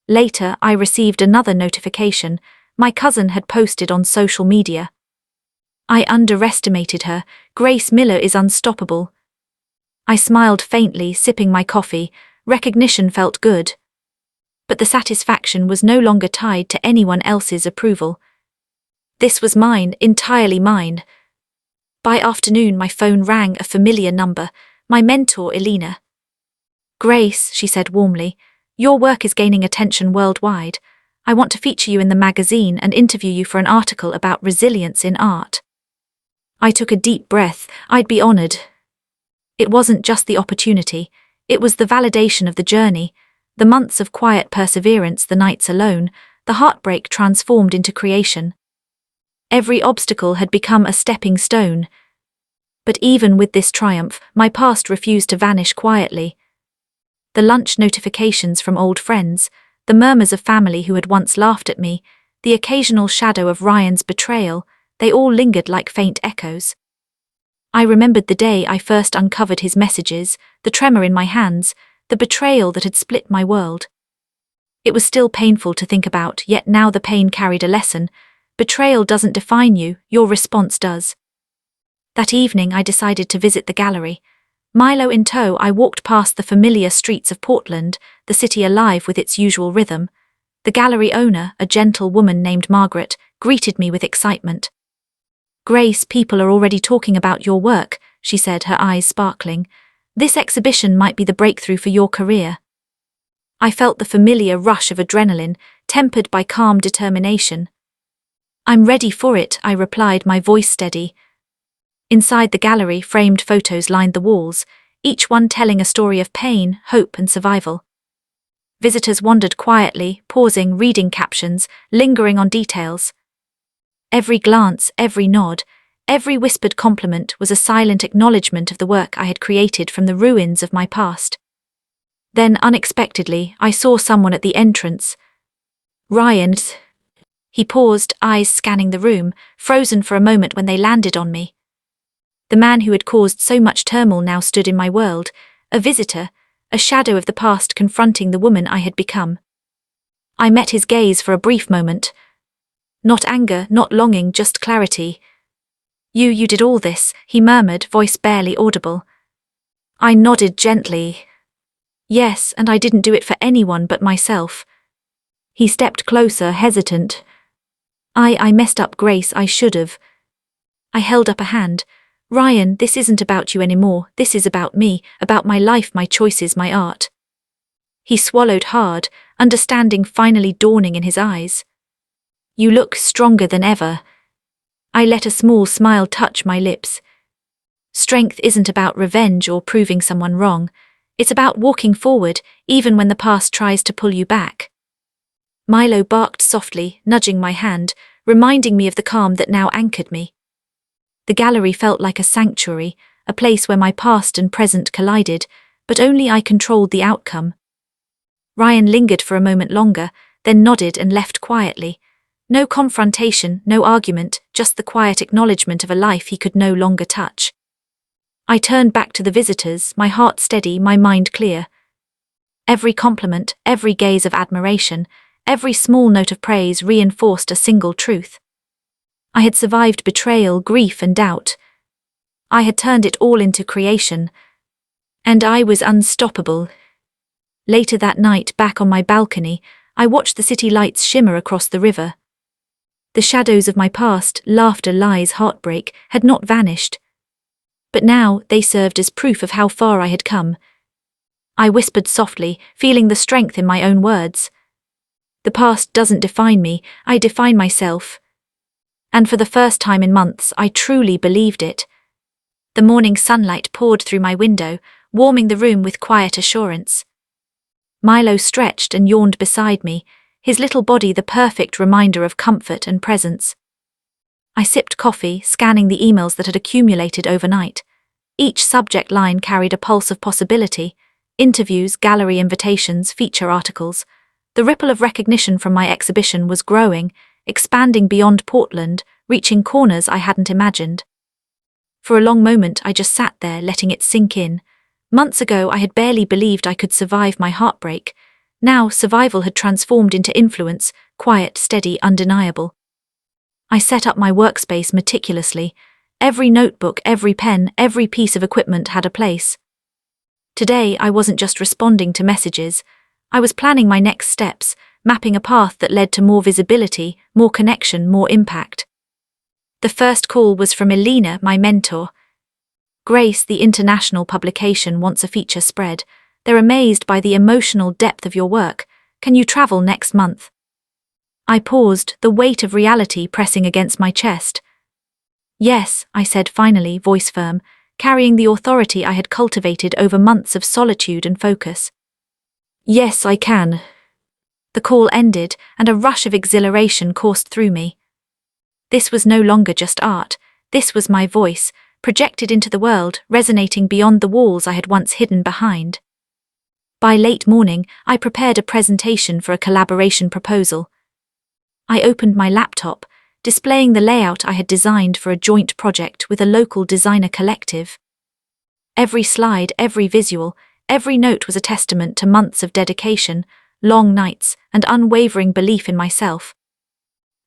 Later, I received another notification. My cousin had posted on social media. I underestimated her. Grace Miller is unstoppable. I smiled faintly, sipping my coffee. Recognition felt good. But the satisfaction was no longer tied to anyone else's approval. This was mine, entirely mine. By afternoon, my phone rang, a familiar number, my mentor, Elena. "Grace," she said warmly, "your work is gaining attention worldwide. I want to feature you in the magazine and interview you for an article about resilience in art." I took a deep breath. I'd be honored. It wasn't just the opportunity, it was the validation of the journey, the months of quiet perseverance, the nights alone, the heartbreak transformed into creation. Every obstacle had become a stepping stone. But even with this triumph, my past refused to vanish quietly. The lunch notifications from old friends, the murmurs of family who had once laughed at me, the occasional shadow of Ryan's betrayal, they all lingered like faint echoes. I remembered the day I first uncovered his messages, the tremor in my hands, the betrayal that had split my world. It was still painful to think about, yet now the pain carried a lesson. Betrayal doesn't define you, your response does. That evening I decided to visit the gallery. Milo in tow, I walked past the familiar streets of Portland, the city alive with its usual rhythm. The gallery owner, a gentle woman named Margaret, greeted me with excitement. "Grace, people are already talking about your work," she said, her eyes sparkling. "This exhibition might be the breakthrough for your career." I felt the familiar rush of adrenaline, tempered by calm determination. "I'm ready for it," I replied, my voice steady. Inside the gallery, framed photos lined the walls, each one telling a story of pain, hope, and survival. Visitors wandered quietly, pausing, reading captions, lingering on details. Every glance, every nod, every whispered compliment was a silent acknowledgement of the work I had created from the ruins of my past. Then, unexpectedly, I saw someone at the entrance. "Ryan." He paused, eyes scanning the room, frozen for a moment when they landed on me. The man who had caused so much turmoil now stood in my world, a visitor, a shadow of the past confronting the woman I had become. I met his gaze for a brief moment. Not anger, not longing, just clarity. You did all this," he murmured, voice barely audible. I nodded gently. "Yes, and I didn't do it for anyone but myself." He stepped closer, hesitant. I messed up, Grace, I should've." I held up a hand. "Ryan, this isn't about you anymore, this is about me, about my life, my choices, my art." He swallowed hard, understanding finally dawning in his eyes. You look stronger than ever. I let a small smile touch my lips. Strength isn't about revenge or proving someone wrong. It's about walking forward, even when the past tries to pull you back. Milo barked softly, nudging my hand, reminding me of the calm that now anchored me. The gallery felt like a sanctuary, a place where my past and present collided, but only I controlled the outcome. Ryan lingered for a moment longer, then nodded and left quietly. No confrontation, no argument, just the quiet acknowledgement of a life he could no longer touch. I turned back to the visitors, my heart steady, my mind clear. Every compliment, every gaze of admiration, every small note of praise reinforced a single truth. I had survived betrayal, grief, and doubt. I had turned it all into creation. And I was unstoppable. Later that night, back on my balcony, I watched the city lights shimmer across the river. The shadows of my past, laughter, lies, heartbreak, had not vanished. But now they served as proof of how far I had come. I whispered softly, feeling the strength in my own words. The past doesn't define me, I define myself. And for the first time in months, I truly believed it. The morning sunlight poured through my window, warming the room with quiet assurance. Milo stretched and yawned beside me, his little body the perfect reminder of comfort and presence. I sipped coffee, scanning the emails that had accumulated overnight. Each subject line carried a pulse of possibility: interviews, gallery invitations, feature articles. The ripple of recognition from my exhibition was growing, expanding beyond Portland, reaching corners I hadn't imagined. For a long moment I just sat there, letting it sink in. Months ago I had barely believed I could survive my heartbreak. Now survival had transformed into influence, quiet, steady, undeniable. I set up my workspace meticulously. Every notebook, every pen, every piece of equipment had a place. Today I wasn't just responding to messages. I was planning my next steps, mapping a path that led to more visibility, more connection, more impact. The first call was from Elena, my mentor. Grace, the international publication, wants a feature spread. They're amazed by the emotional depth of your work. Can you travel next month? I paused, the weight of reality pressing against my chest. Yes, I said finally, voice firm, carrying the authority I had cultivated over months of solitude and focus. Yes, I can. The call ended, and a rush of exhilaration coursed through me. This was no longer just art. This was my voice, projected into the world, resonating beyond the walls I had once hidden behind. By late morning, I prepared a presentation for a collaboration proposal. I opened my laptop, displaying the layout I had designed for a joint project with a local designer collective. Every slide, every visual, every note was a testament to months of dedication, long nights, and unwavering belief in myself.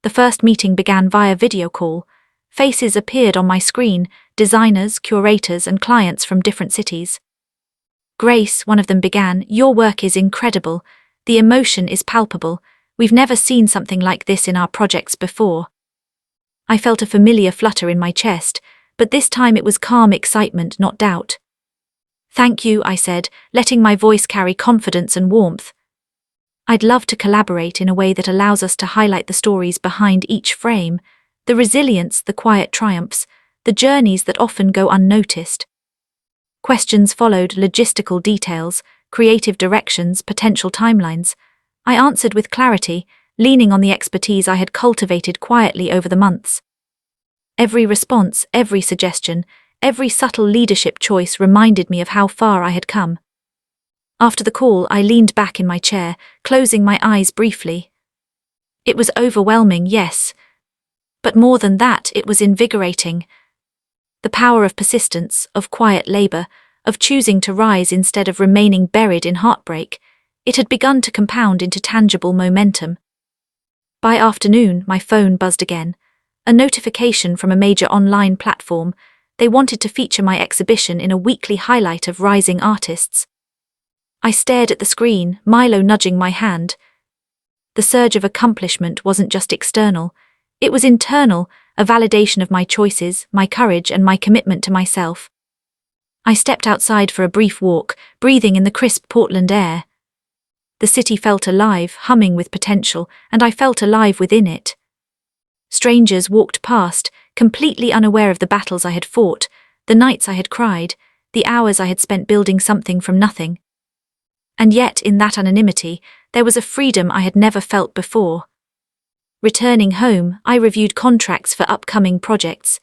The first meeting began via video call. Faces appeared on my screen, designers, curators, and clients from different cities. Grace, one of them, began, "Your work is incredible. The emotion is palpable. We've never seen something like this in our projects before." I felt a familiar flutter in my chest, but this time it was calm excitement, not doubt. "Thank you," I said, letting my voice carry confidence and warmth. "I'd love to collaborate in a way that allows us to highlight the stories behind each frame, the resilience, the quiet triumphs, the journeys that often go unnoticed." Questions followed, logistical details, creative directions, potential timelines. I answered with clarity, leaning on the expertise I had cultivated quietly over the months. Every response, every suggestion, every subtle leadership choice reminded me of how far I had come. After the call, I leaned back in my chair, closing my eyes briefly. It was overwhelming, yes. But more than that, it was invigorating. The power of persistence, of quiet labor, of choosing to rise instead of remaining buried in heartbreak, it had begun to compound into tangible momentum. By afternoon, my phone buzzed again. A notification from a major online platform. They wanted to feature my exhibition in a weekly highlight of rising artists. I stared at the screen, Milo nudging my hand. The surge of accomplishment wasn't just external. It was internal, a validation of my choices, my courage, and my commitment to myself. I stepped outside for a brief walk, breathing in the crisp Portland air. The city felt alive, humming with potential, and I felt alive within it. Strangers walked past, completely unaware of the battles I had fought, the nights I had cried, the hours I had spent building something from nothing. And yet, in that anonymity, there was a freedom I had never felt before. Returning home, I reviewed contracts for upcoming projects.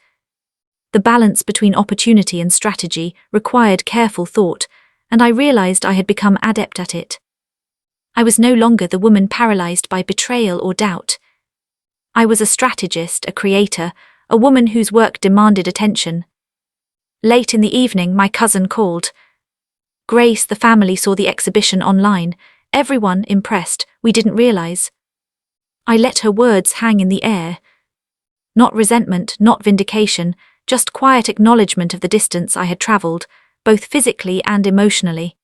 The balance between opportunity and strategy required careful thought, and I realized I had become adept at it. I was no longer the woman paralyzed by betrayal or doubt. I was a strategist, a creator, a woman whose work demanded attention. Late in the evening, my cousin called. Grace, the family saw the exhibition online. Everyone impressed, we didn't realize. I let her words hang in the air. Not resentment, not vindication, just quiet acknowledgement of the distance I had traveled, both physically and emotionally.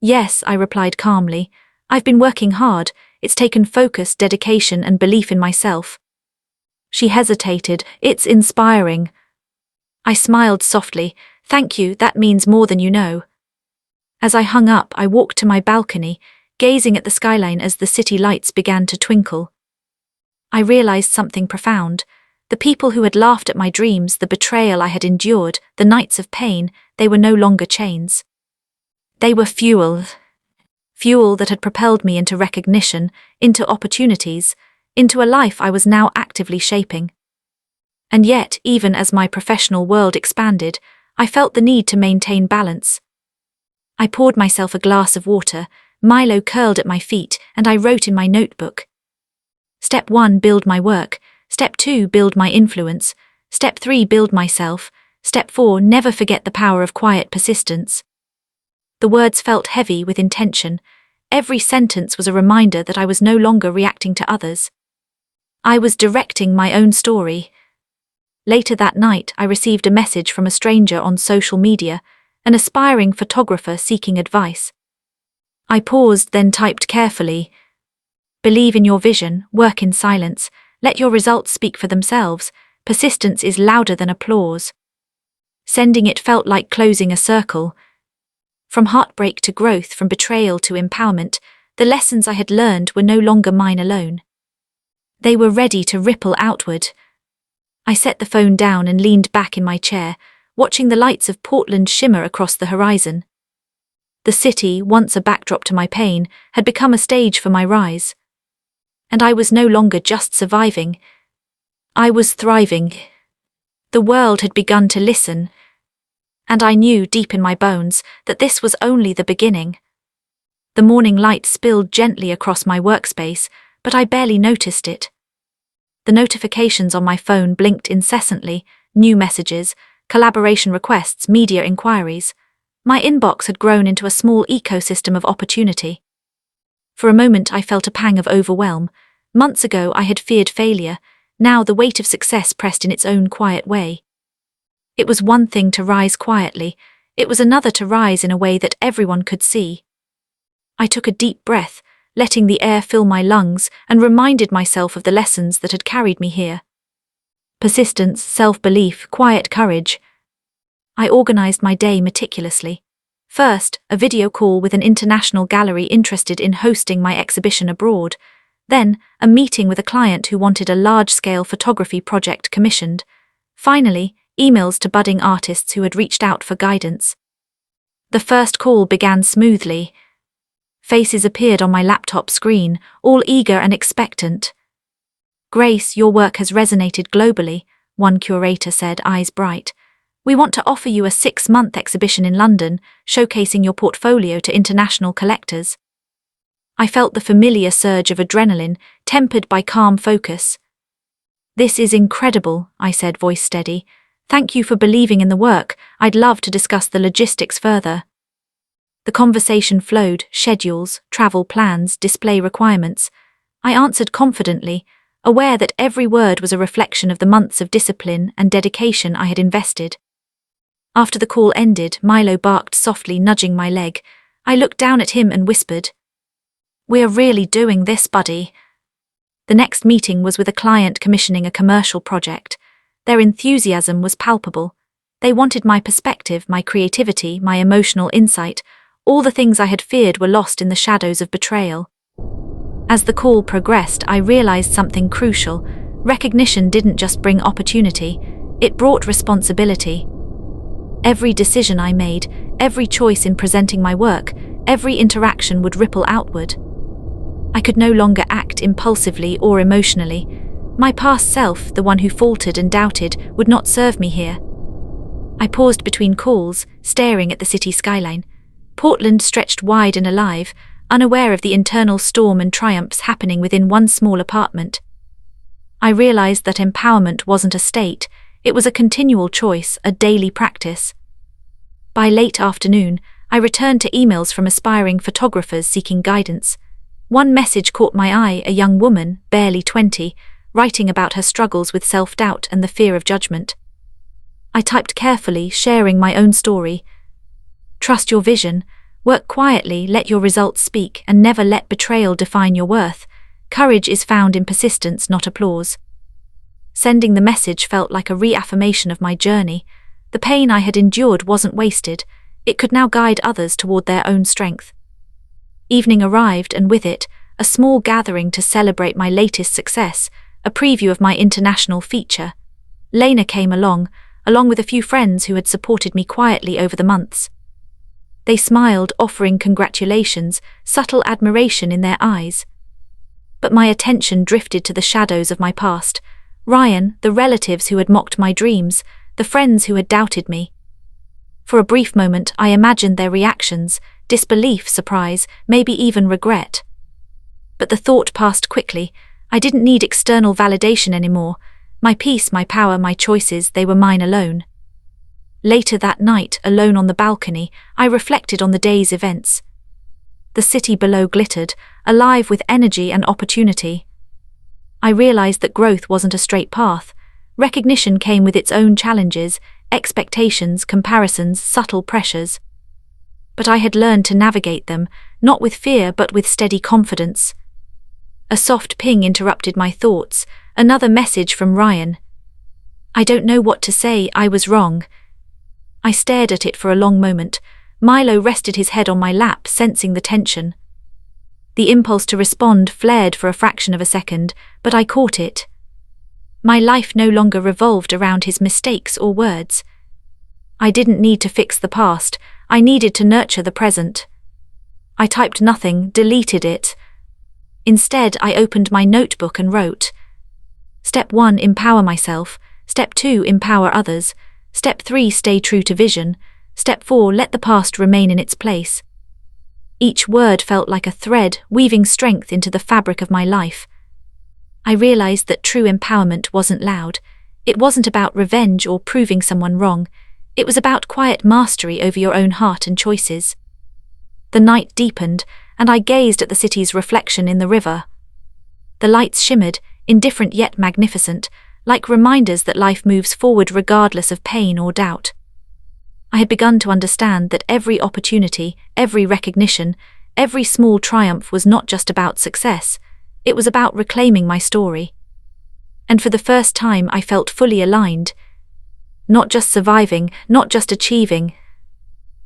Yes, I replied calmly. I've been working hard. It's taken focus, dedication, and belief in myself. She hesitated. It's inspiring. I smiled softly. Thank you, that means more than you know. As I hung up, I walked to my balcony, gazing at the skyline as the city lights began to twinkle. I realized something profound. The people who had laughed at my dreams, the betrayal I had endured, the nights of pain, they were no longer chains. They were fuel. Fuel that had propelled me into recognition, into opportunities, into a life I was now actively shaping. And yet, even as my professional world expanded, I felt the need to maintain balance. I poured myself a glass of water, Milo curled at my feet, and I wrote in my notebook. Step 1, build my work. Step 2, build my influence. Step 3, build myself. Step 4, never forget the power of quiet persistence. The words felt heavy with intention. Every sentence was a reminder that I was no longer reacting to others. I was directing my own story. Later that night, I received a message from a stranger on social media, an aspiring photographer seeking advice. I paused, then typed carefully. Believe in your vision, work in silence, let your results speak for themselves. Persistence is louder than applause. Sending it felt like closing a circle. From heartbreak to growth, from betrayal to empowerment, the lessons I had learned were no longer mine alone. They were ready to ripple outward. I set the phone down and leaned back in my chair, watching the lights of Portland shimmer across the horizon. The city, once a backdrop to my pain, had become a stage for my rise. And I was no longer just surviving. I was thriving. The world had begun to listen. And I knew deep in my bones that this was only the beginning. The morning light spilled gently across my workspace, but I barely noticed it. The notifications on my phone blinked incessantly, new messages, collaboration requests, media inquiries. My inbox had grown into a small ecosystem of opportunity. For a moment I felt a pang of overwhelm. Months ago I had feared failure, now the weight of success pressed in its own quiet way. It was one thing to rise quietly, it was another to rise in a way that everyone could see. I took a deep breath, letting the air fill my lungs, and reminded myself of the lessons that had carried me here. Persistence, self-belief, quiet courage. I organized my day meticulously. First, a video call with an international gallery interested in hosting my exhibition abroad. Then, a meeting with a client who wanted a large-scale photography project commissioned. Finally, emails to budding artists who had reached out for guidance. The first call began smoothly. Faces appeared on my laptop screen, all eager and expectant. Grace, your work has resonated globally, one curator said, eyes bright. We want to offer you a 6-month exhibition in London, showcasing your portfolio to international collectors. I felt the familiar surge of adrenaline, tempered by calm focus. This is incredible, I said, voice steady. Thank you for believing in the work. I'd love to discuss the logistics further. The conversation flowed, schedules, travel plans, display requirements. I answered confidently, aware that every word was a reflection of the months of discipline and dedication I had invested. After the call ended, Milo barked softly, nudging my leg. I looked down at him and whispered, "We're really doing this, buddy." The next meeting was with a client commissioning a commercial project. Their enthusiasm was palpable. They wanted my perspective, my creativity, my emotional insight. All the things I had feared were lost in the shadows of betrayal. As the call progressed, I realized something crucial. Recognition didn't just bring opportunity, it brought responsibility. Every decision I made, every choice in presenting my work, every interaction would ripple outward. I could no longer act impulsively or emotionally. My past self, the one who faltered and doubted, would not serve me here. I paused between calls, staring at the city skyline. Portland stretched wide and alive, unaware of the internal storm and triumphs happening within one small apartment. I realized that empowerment wasn't a state, it was a continual choice, a daily practice. By late afternoon, I returned to emails from aspiring photographers seeking guidance. One message caught my eye, a young woman, barely 20, writing about her struggles with self-doubt and the fear of judgment. I typed carefully, sharing my own story. Trust your vision, work quietly, let your results speak, and never let betrayal define your worth. Courage is found in persistence, not applause. Sending the message felt like a reaffirmation of my journey. The pain I had endured wasn't wasted, it could now guide others toward their own strength. Evening arrived, and with it, a small gathering to celebrate my latest success, a preview of my international feature. Lena came along with a few friends who had supported me quietly over the months. They smiled, offering congratulations, subtle admiration in their eyes. But my attention drifted to the shadows of my past. Ryan, the relatives who had mocked my dreams, the friends who had doubted me. For a brief moment, I imagined their reactions, disbelief, surprise, maybe even regret. But the thought passed quickly. I didn't need external validation anymore. My peace, my power, my choices, they were mine alone. Later that night, alone on the balcony, I reflected on the day's events. The city below glittered, alive with energy and opportunity. I realized that growth wasn't a straight path. Recognition came with its own challenges, expectations, comparisons, subtle pressures. But I had learned to navigate them, not with fear but with steady confidence. A soft ping interrupted my thoughts, another message from Ryan. I don't know what to say, I was wrong. I stared at it for a long moment. Milo rested his head on my lap, sensing the tension. The impulse to respond flared for a fraction of a second, but I caught it. My life no longer revolved around his mistakes or words. I didn't need to fix the past, I needed to nurture the present. I typed nothing, deleted it. Instead, I opened my notebook and wrote. Step 1, empower myself. Step 2, empower others. Step 3, stay true to vision. Step 4, let the past remain in its place. Each word felt like a thread, weaving strength into the fabric of my life. I realized that true empowerment wasn't loud. It wasn't about revenge or proving someone wrong. It was about quiet mastery over your own heart and choices. The night deepened, and I gazed at the city's reflection in the river. The lights shimmered, indifferent yet magnificent, like reminders that life moves forward regardless of pain or doubt. I had begun to understand that every opportunity, every recognition, every small triumph was not just about success, it was about reclaiming my story. And for the first time I felt fully aligned. Not just surviving, not just achieving.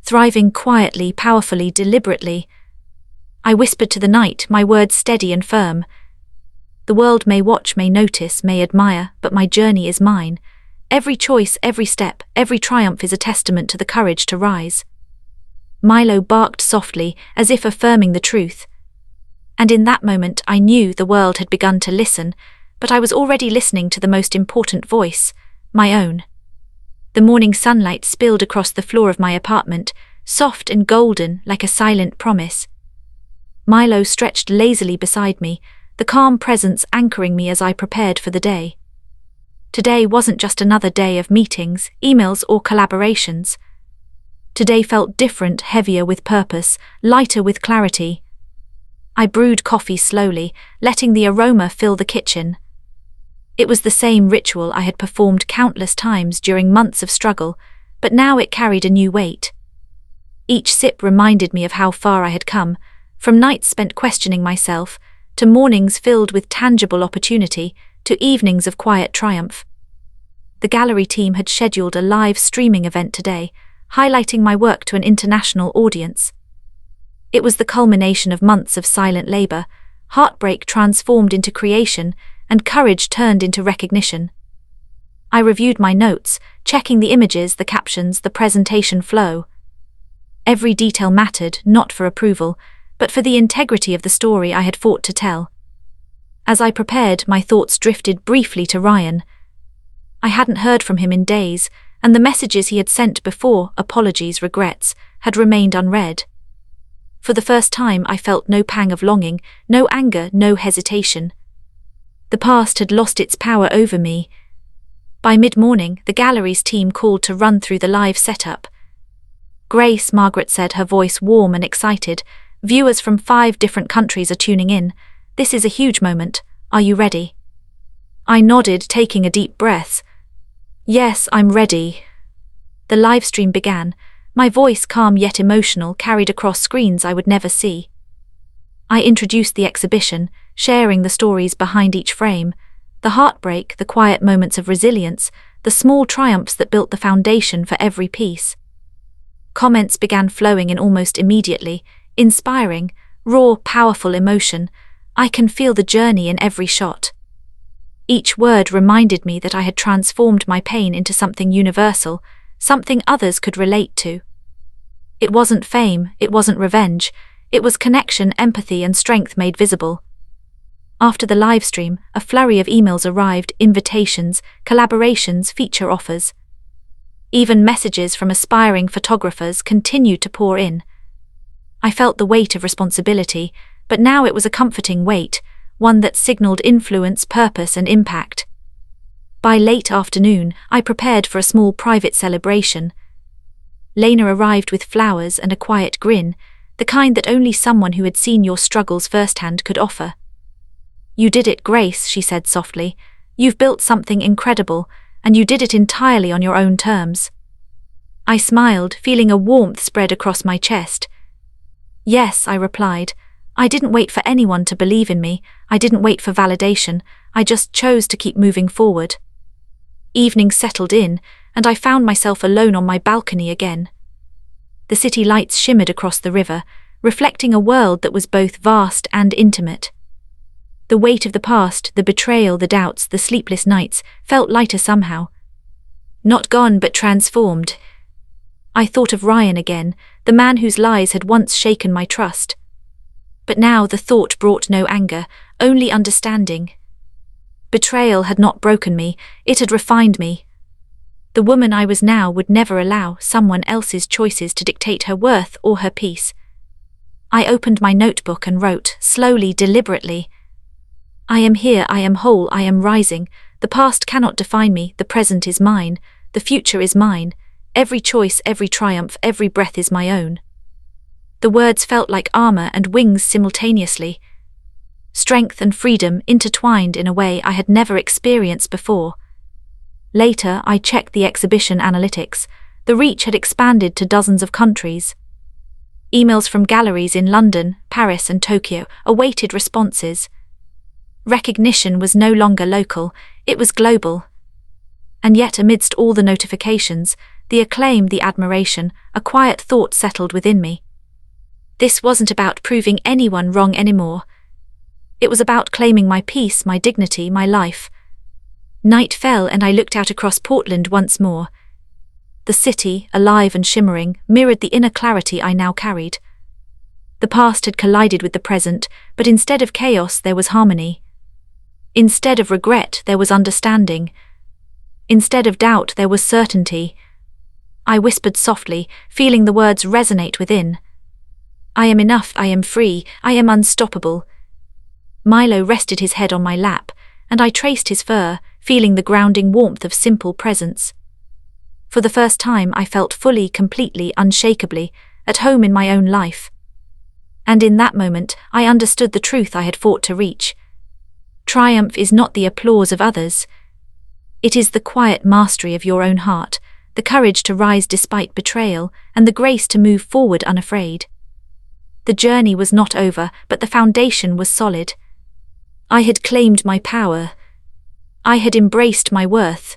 Thriving quietly, powerfully, deliberately. I whispered to the night, my words steady and firm. The world may watch, may notice, may admire, but my journey is mine. Every choice, every step, every triumph is a testament to the courage to rise. Milo barked softly, as if affirming the truth. And in that moment I knew the world had begun to listen, but I was already listening to the most important voice, my own. The morning sunlight spilled across the floor of my apartment, soft and golden like a silent promise. Milo stretched lazily beside me, the calm presence anchoring me as I prepared for the day. Today wasn't just another day of meetings, emails, or collaborations. Today felt different, heavier with purpose, lighter with clarity. I brewed coffee slowly, letting the aroma fill the kitchen. It was the same ritual I had performed countless times during months of struggle, but now it carried a new weight. Each sip reminded me of how far I had come, from nights spent questioning myself, to mornings filled with tangible opportunity, to evenings of quiet triumph. The gallery team had scheduled a live streaming event today, highlighting my work to an international audience. It was the culmination of months of silent labor, heartbreak transformed into creation, and courage turned into recognition. I reviewed my notes, checking the images, the captions, the presentation flow. Every detail mattered, not for approval, but for the integrity of the story I had fought to tell. As I prepared, my thoughts drifted briefly to Ryan. I hadn't heard from him in days, and the messages he had sent before, apologies, regrets, had remained unread. For the first time I felt no pang of longing, no anger, no hesitation. The past had lost its power over me. By mid-morning, the gallery's team called to run through the live setup. Grace, Margaret said, her voice warm and excited. Viewers from 5 different countries are tuning in. This is a huge moment. Are you ready? I nodded, taking a deep breath. Yes, I'm ready. The live stream began. My voice, calm yet emotional, carried across screens I would never see. I introduced the exhibition, sharing the stories behind each frame, the heartbreak, the quiet moments of resilience, the small triumphs that built the foundation for every piece. Comments began flowing in almost immediately, inspiring, raw, powerful emotion. I can feel the journey in every shot. Each word reminded me that I had transformed my pain into something universal, something others could relate to. It wasn't fame, it wasn't revenge, it was connection, empathy, and strength made visible. After the livestream, a flurry of emails arrived, invitations, collaborations, feature offers. Even messages from aspiring photographers continued to pour in. I felt the weight of responsibility, but now it was a comforting weight, one that signaled influence, purpose, and impact. By late afternoon, I prepared for a small private celebration. Lena arrived with flowers and a quiet grin, the kind that only someone who had seen your struggles firsthand could offer. You did it, Grace, she said softly. You've built something incredible, and you did it entirely on your own terms. I smiled, feeling a warmth spread across my chest. Yes, I replied. I didn't wait for anyone to believe in me, I didn't wait for validation, I just chose to keep moving forward. Evening settled in, and I found myself alone on my balcony again. The city lights shimmered across the river, reflecting a world that was both vast and intimate. The weight of the past, the betrayal, the doubts, the sleepless nights, felt lighter somehow. Not gone, but transformed. I thought of Ryan again, the man whose lies had once shaken my trust. But now the thought brought no anger, only understanding. Betrayal had not broken me, it had refined me. The woman I was now would never allow someone else's choices to dictate her worth or her peace. I opened my notebook and wrote, slowly, deliberately. I am here, I am whole, I am rising. The past cannot define me, the present is mine, the future is mine. Every choice, every triumph, every breath is my own. The words felt like armor and wings simultaneously. Strength and freedom intertwined in a way I had never experienced before. Later, I checked the exhibition analytics. The reach had expanded to dozens of countries. Emails from galleries in London, Paris, and Tokyo awaited responses. Recognition was no longer local, it was global. And yet, amidst all the notifications, the acclaim, the admiration, a quiet thought settled within me. This wasn't about proving anyone wrong anymore. It was about claiming my peace, my dignity, my life. Night fell and I looked out across Portland once more. The city, alive and shimmering, mirrored the inner clarity I now carried. The past had collided with the present, but instead of chaos there was harmony. Instead of regret there was understanding. Instead of doubt there was certainty. I whispered softly, feeling the words resonate within. I am enough, I am free, I am unstoppable. Milo rested his head on my lap, and I traced his fur, feeling the grounding warmth of simple presence. For the first time I felt fully, completely, unshakably, at home in my own life. And in that moment I understood the truth I had fought to reach. Triumph is not the applause of others. It is the quiet mastery of your own heart, the courage to rise despite betrayal, and the grace to move forward unafraid. The journey was not over, but the foundation was solid. I had claimed my power. I had embraced my worth.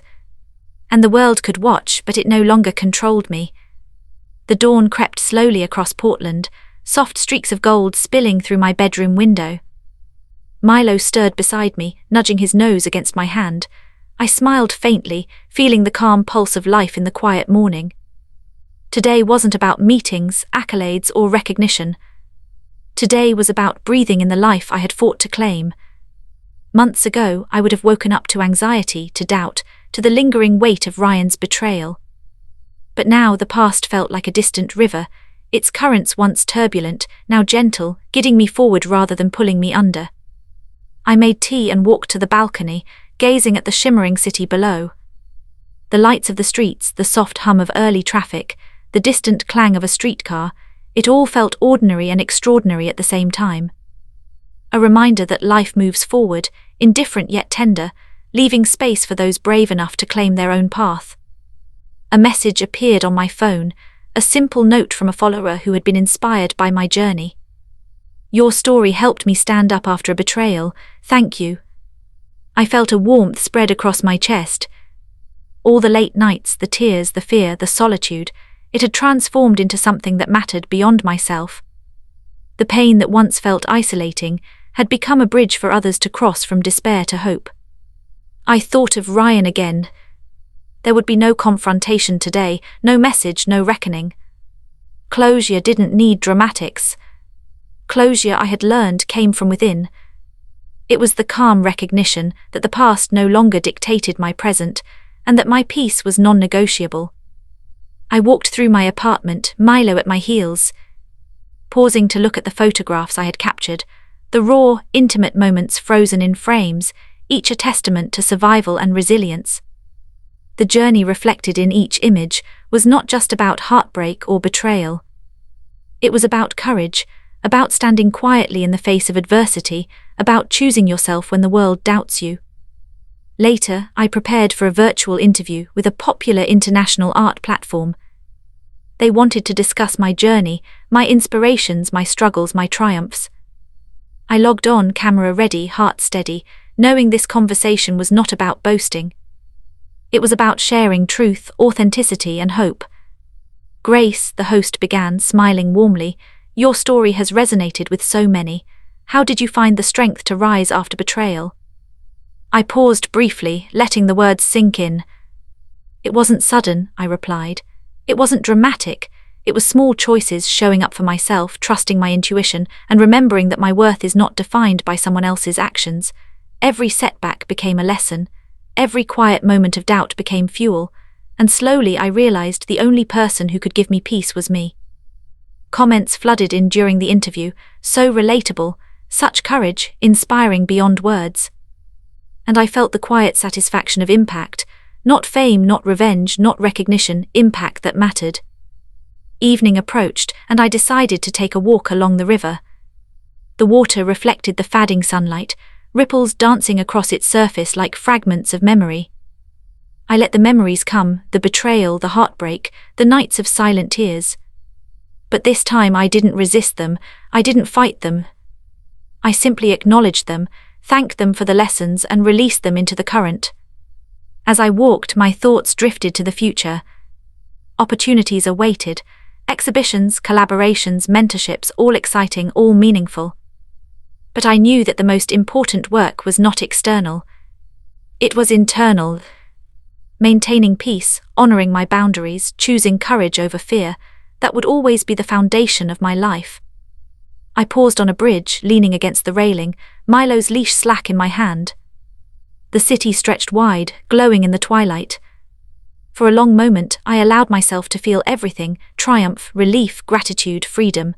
And the world could watch, but it no longer controlled me. The dawn crept slowly across Portland, soft streaks of gold spilling through my bedroom window. Milo stirred beside me, nudging his nose against my hand. I smiled faintly, feeling the calm pulse of life in the quiet morning. Today wasn't about meetings, accolades, or recognition. Today was about breathing in the life I had fought to claim. Months ago, I would have woken up to anxiety, to doubt, to the lingering weight of Ryan's betrayal. But now the past felt like a distant river, its currents once turbulent, now gentle, guiding me forward rather than pulling me under. I made tea and walked to the balcony, gazing at the shimmering city below. The lights of the streets, the soft hum of early traffic, the distant clang of a streetcar, it all felt ordinary and extraordinary at the same time. A reminder that life moves forward, indifferent yet tender, leaving space for those brave enough to claim their own path. A message appeared on my phone, a simple note from a follower who had been inspired by my journey. "Your story helped me stand up after a betrayal. Thank you." I felt a warmth spread across my chest. All the late nights, the tears, the fear, the solitude, it had transformed into something that mattered beyond myself. The pain that once felt isolating had become a bridge for others to cross from despair to hope. I thought of Ryan again. There would be no confrontation today, no message, no reckoning. Closure didn't need dramatics. Closure, I had learned, came from within. It was the calm recognition that the past no longer dictated my present, and that my peace was non-negotiable. I walked through my apartment, Milo at my heels. Pausing to look at the photographs I had captured, the raw, intimate moments frozen in frames, each a testament to survival and resilience. The journey reflected in each image was not just about heartbreak or betrayal. It was about courage, about standing quietly in the face of adversity, about choosing yourself when the world doubts you. Later, I prepared for a virtual interview with a popular international art platform. They wanted to discuss my journey, my inspirations, my struggles, my triumphs. I logged on, camera ready, heart steady, knowing this conversation was not about boasting. It was about sharing truth, authenticity, and hope. "Grace," the host began, smiling warmly, "your story has resonated with so many. How did you find the strength to rise after betrayal?" I paused briefly, letting the words sink in. "It wasn't sudden," I replied. "It wasn't dramatic. It was small choices, showing up for myself, trusting my intuition, and remembering that my worth is not defined by someone else's actions. Every setback became a lesson. Every quiet moment of doubt became fuel, and slowly I realized the only person who could give me peace was me." Comments flooded in during the interview, so relatable, such courage, inspiring beyond words. And I felt the quiet satisfaction of impact, not fame, not revenge, not recognition, impact that mattered. Evening approached, and I decided to take a walk along the river. The water reflected the fading sunlight, ripples dancing across its surface like fragments of memory. I let the memories come, the betrayal, the heartbreak, the nights of silent tears. But this time I didn't resist them, I didn't fight them. I simply acknowledged them, thanked them for the lessons, and released them into the current. As I walked, my thoughts drifted to the future. Opportunities awaited, exhibitions, collaborations, mentorships, all exciting, all meaningful. But I knew that the most important work was not external. It was internal. Maintaining peace, honoring my boundaries, choosing courage over fear, that would always be the foundation of my life. I paused on a bridge, leaning against the railing, Milo's leash slack in my hand. The city stretched wide, glowing in the twilight. For a long moment, I allowed myself to feel everything: triumph, relief, gratitude, freedom.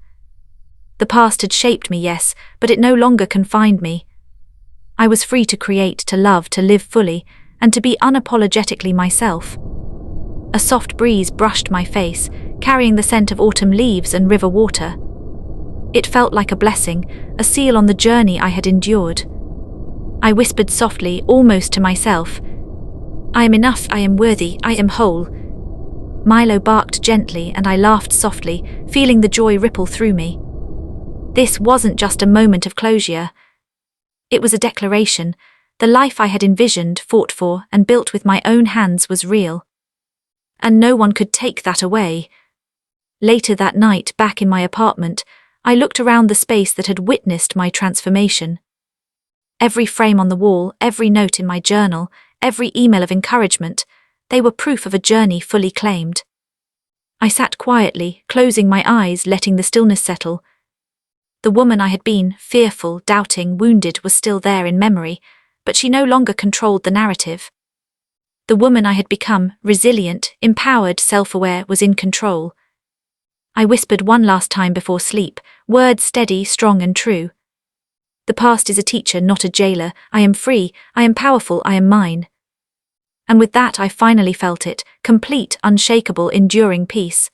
The past had shaped me, yes, but it no longer confined me. I was free to create, to love, to live fully, and to be unapologetically myself. A soft breeze brushed my face, carrying the scent of autumn leaves and river water. It felt like a blessing, a seal on the journey I had endured. I whispered softly, almost to myself, "I am enough, I am worthy, I am whole." Milo barked gently and I laughed softly, feeling the joy ripple through me. This wasn't just a moment of closure. It was a declaration. The life I had envisioned, fought for, and built with my own hands was real. And no one could take that away. Later that night, back in my apartment, I looked around the space that had witnessed my transformation. Every frame on the wall, every note in my journal, every email of encouragement, they were proof of a journey fully claimed. I sat quietly, closing my eyes, letting the stillness settle. The woman I had been, fearful, doubting, wounded, was still there in memory, but she no longer controlled the narrative. The woman I had become, resilient, empowered, self-aware, was in control. I whispered one last time before sleep, words steady, strong and true. The past is a teacher, not a jailer. I am free, I am powerful, I am mine. And with that I finally felt it, complete, unshakable, enduring peace.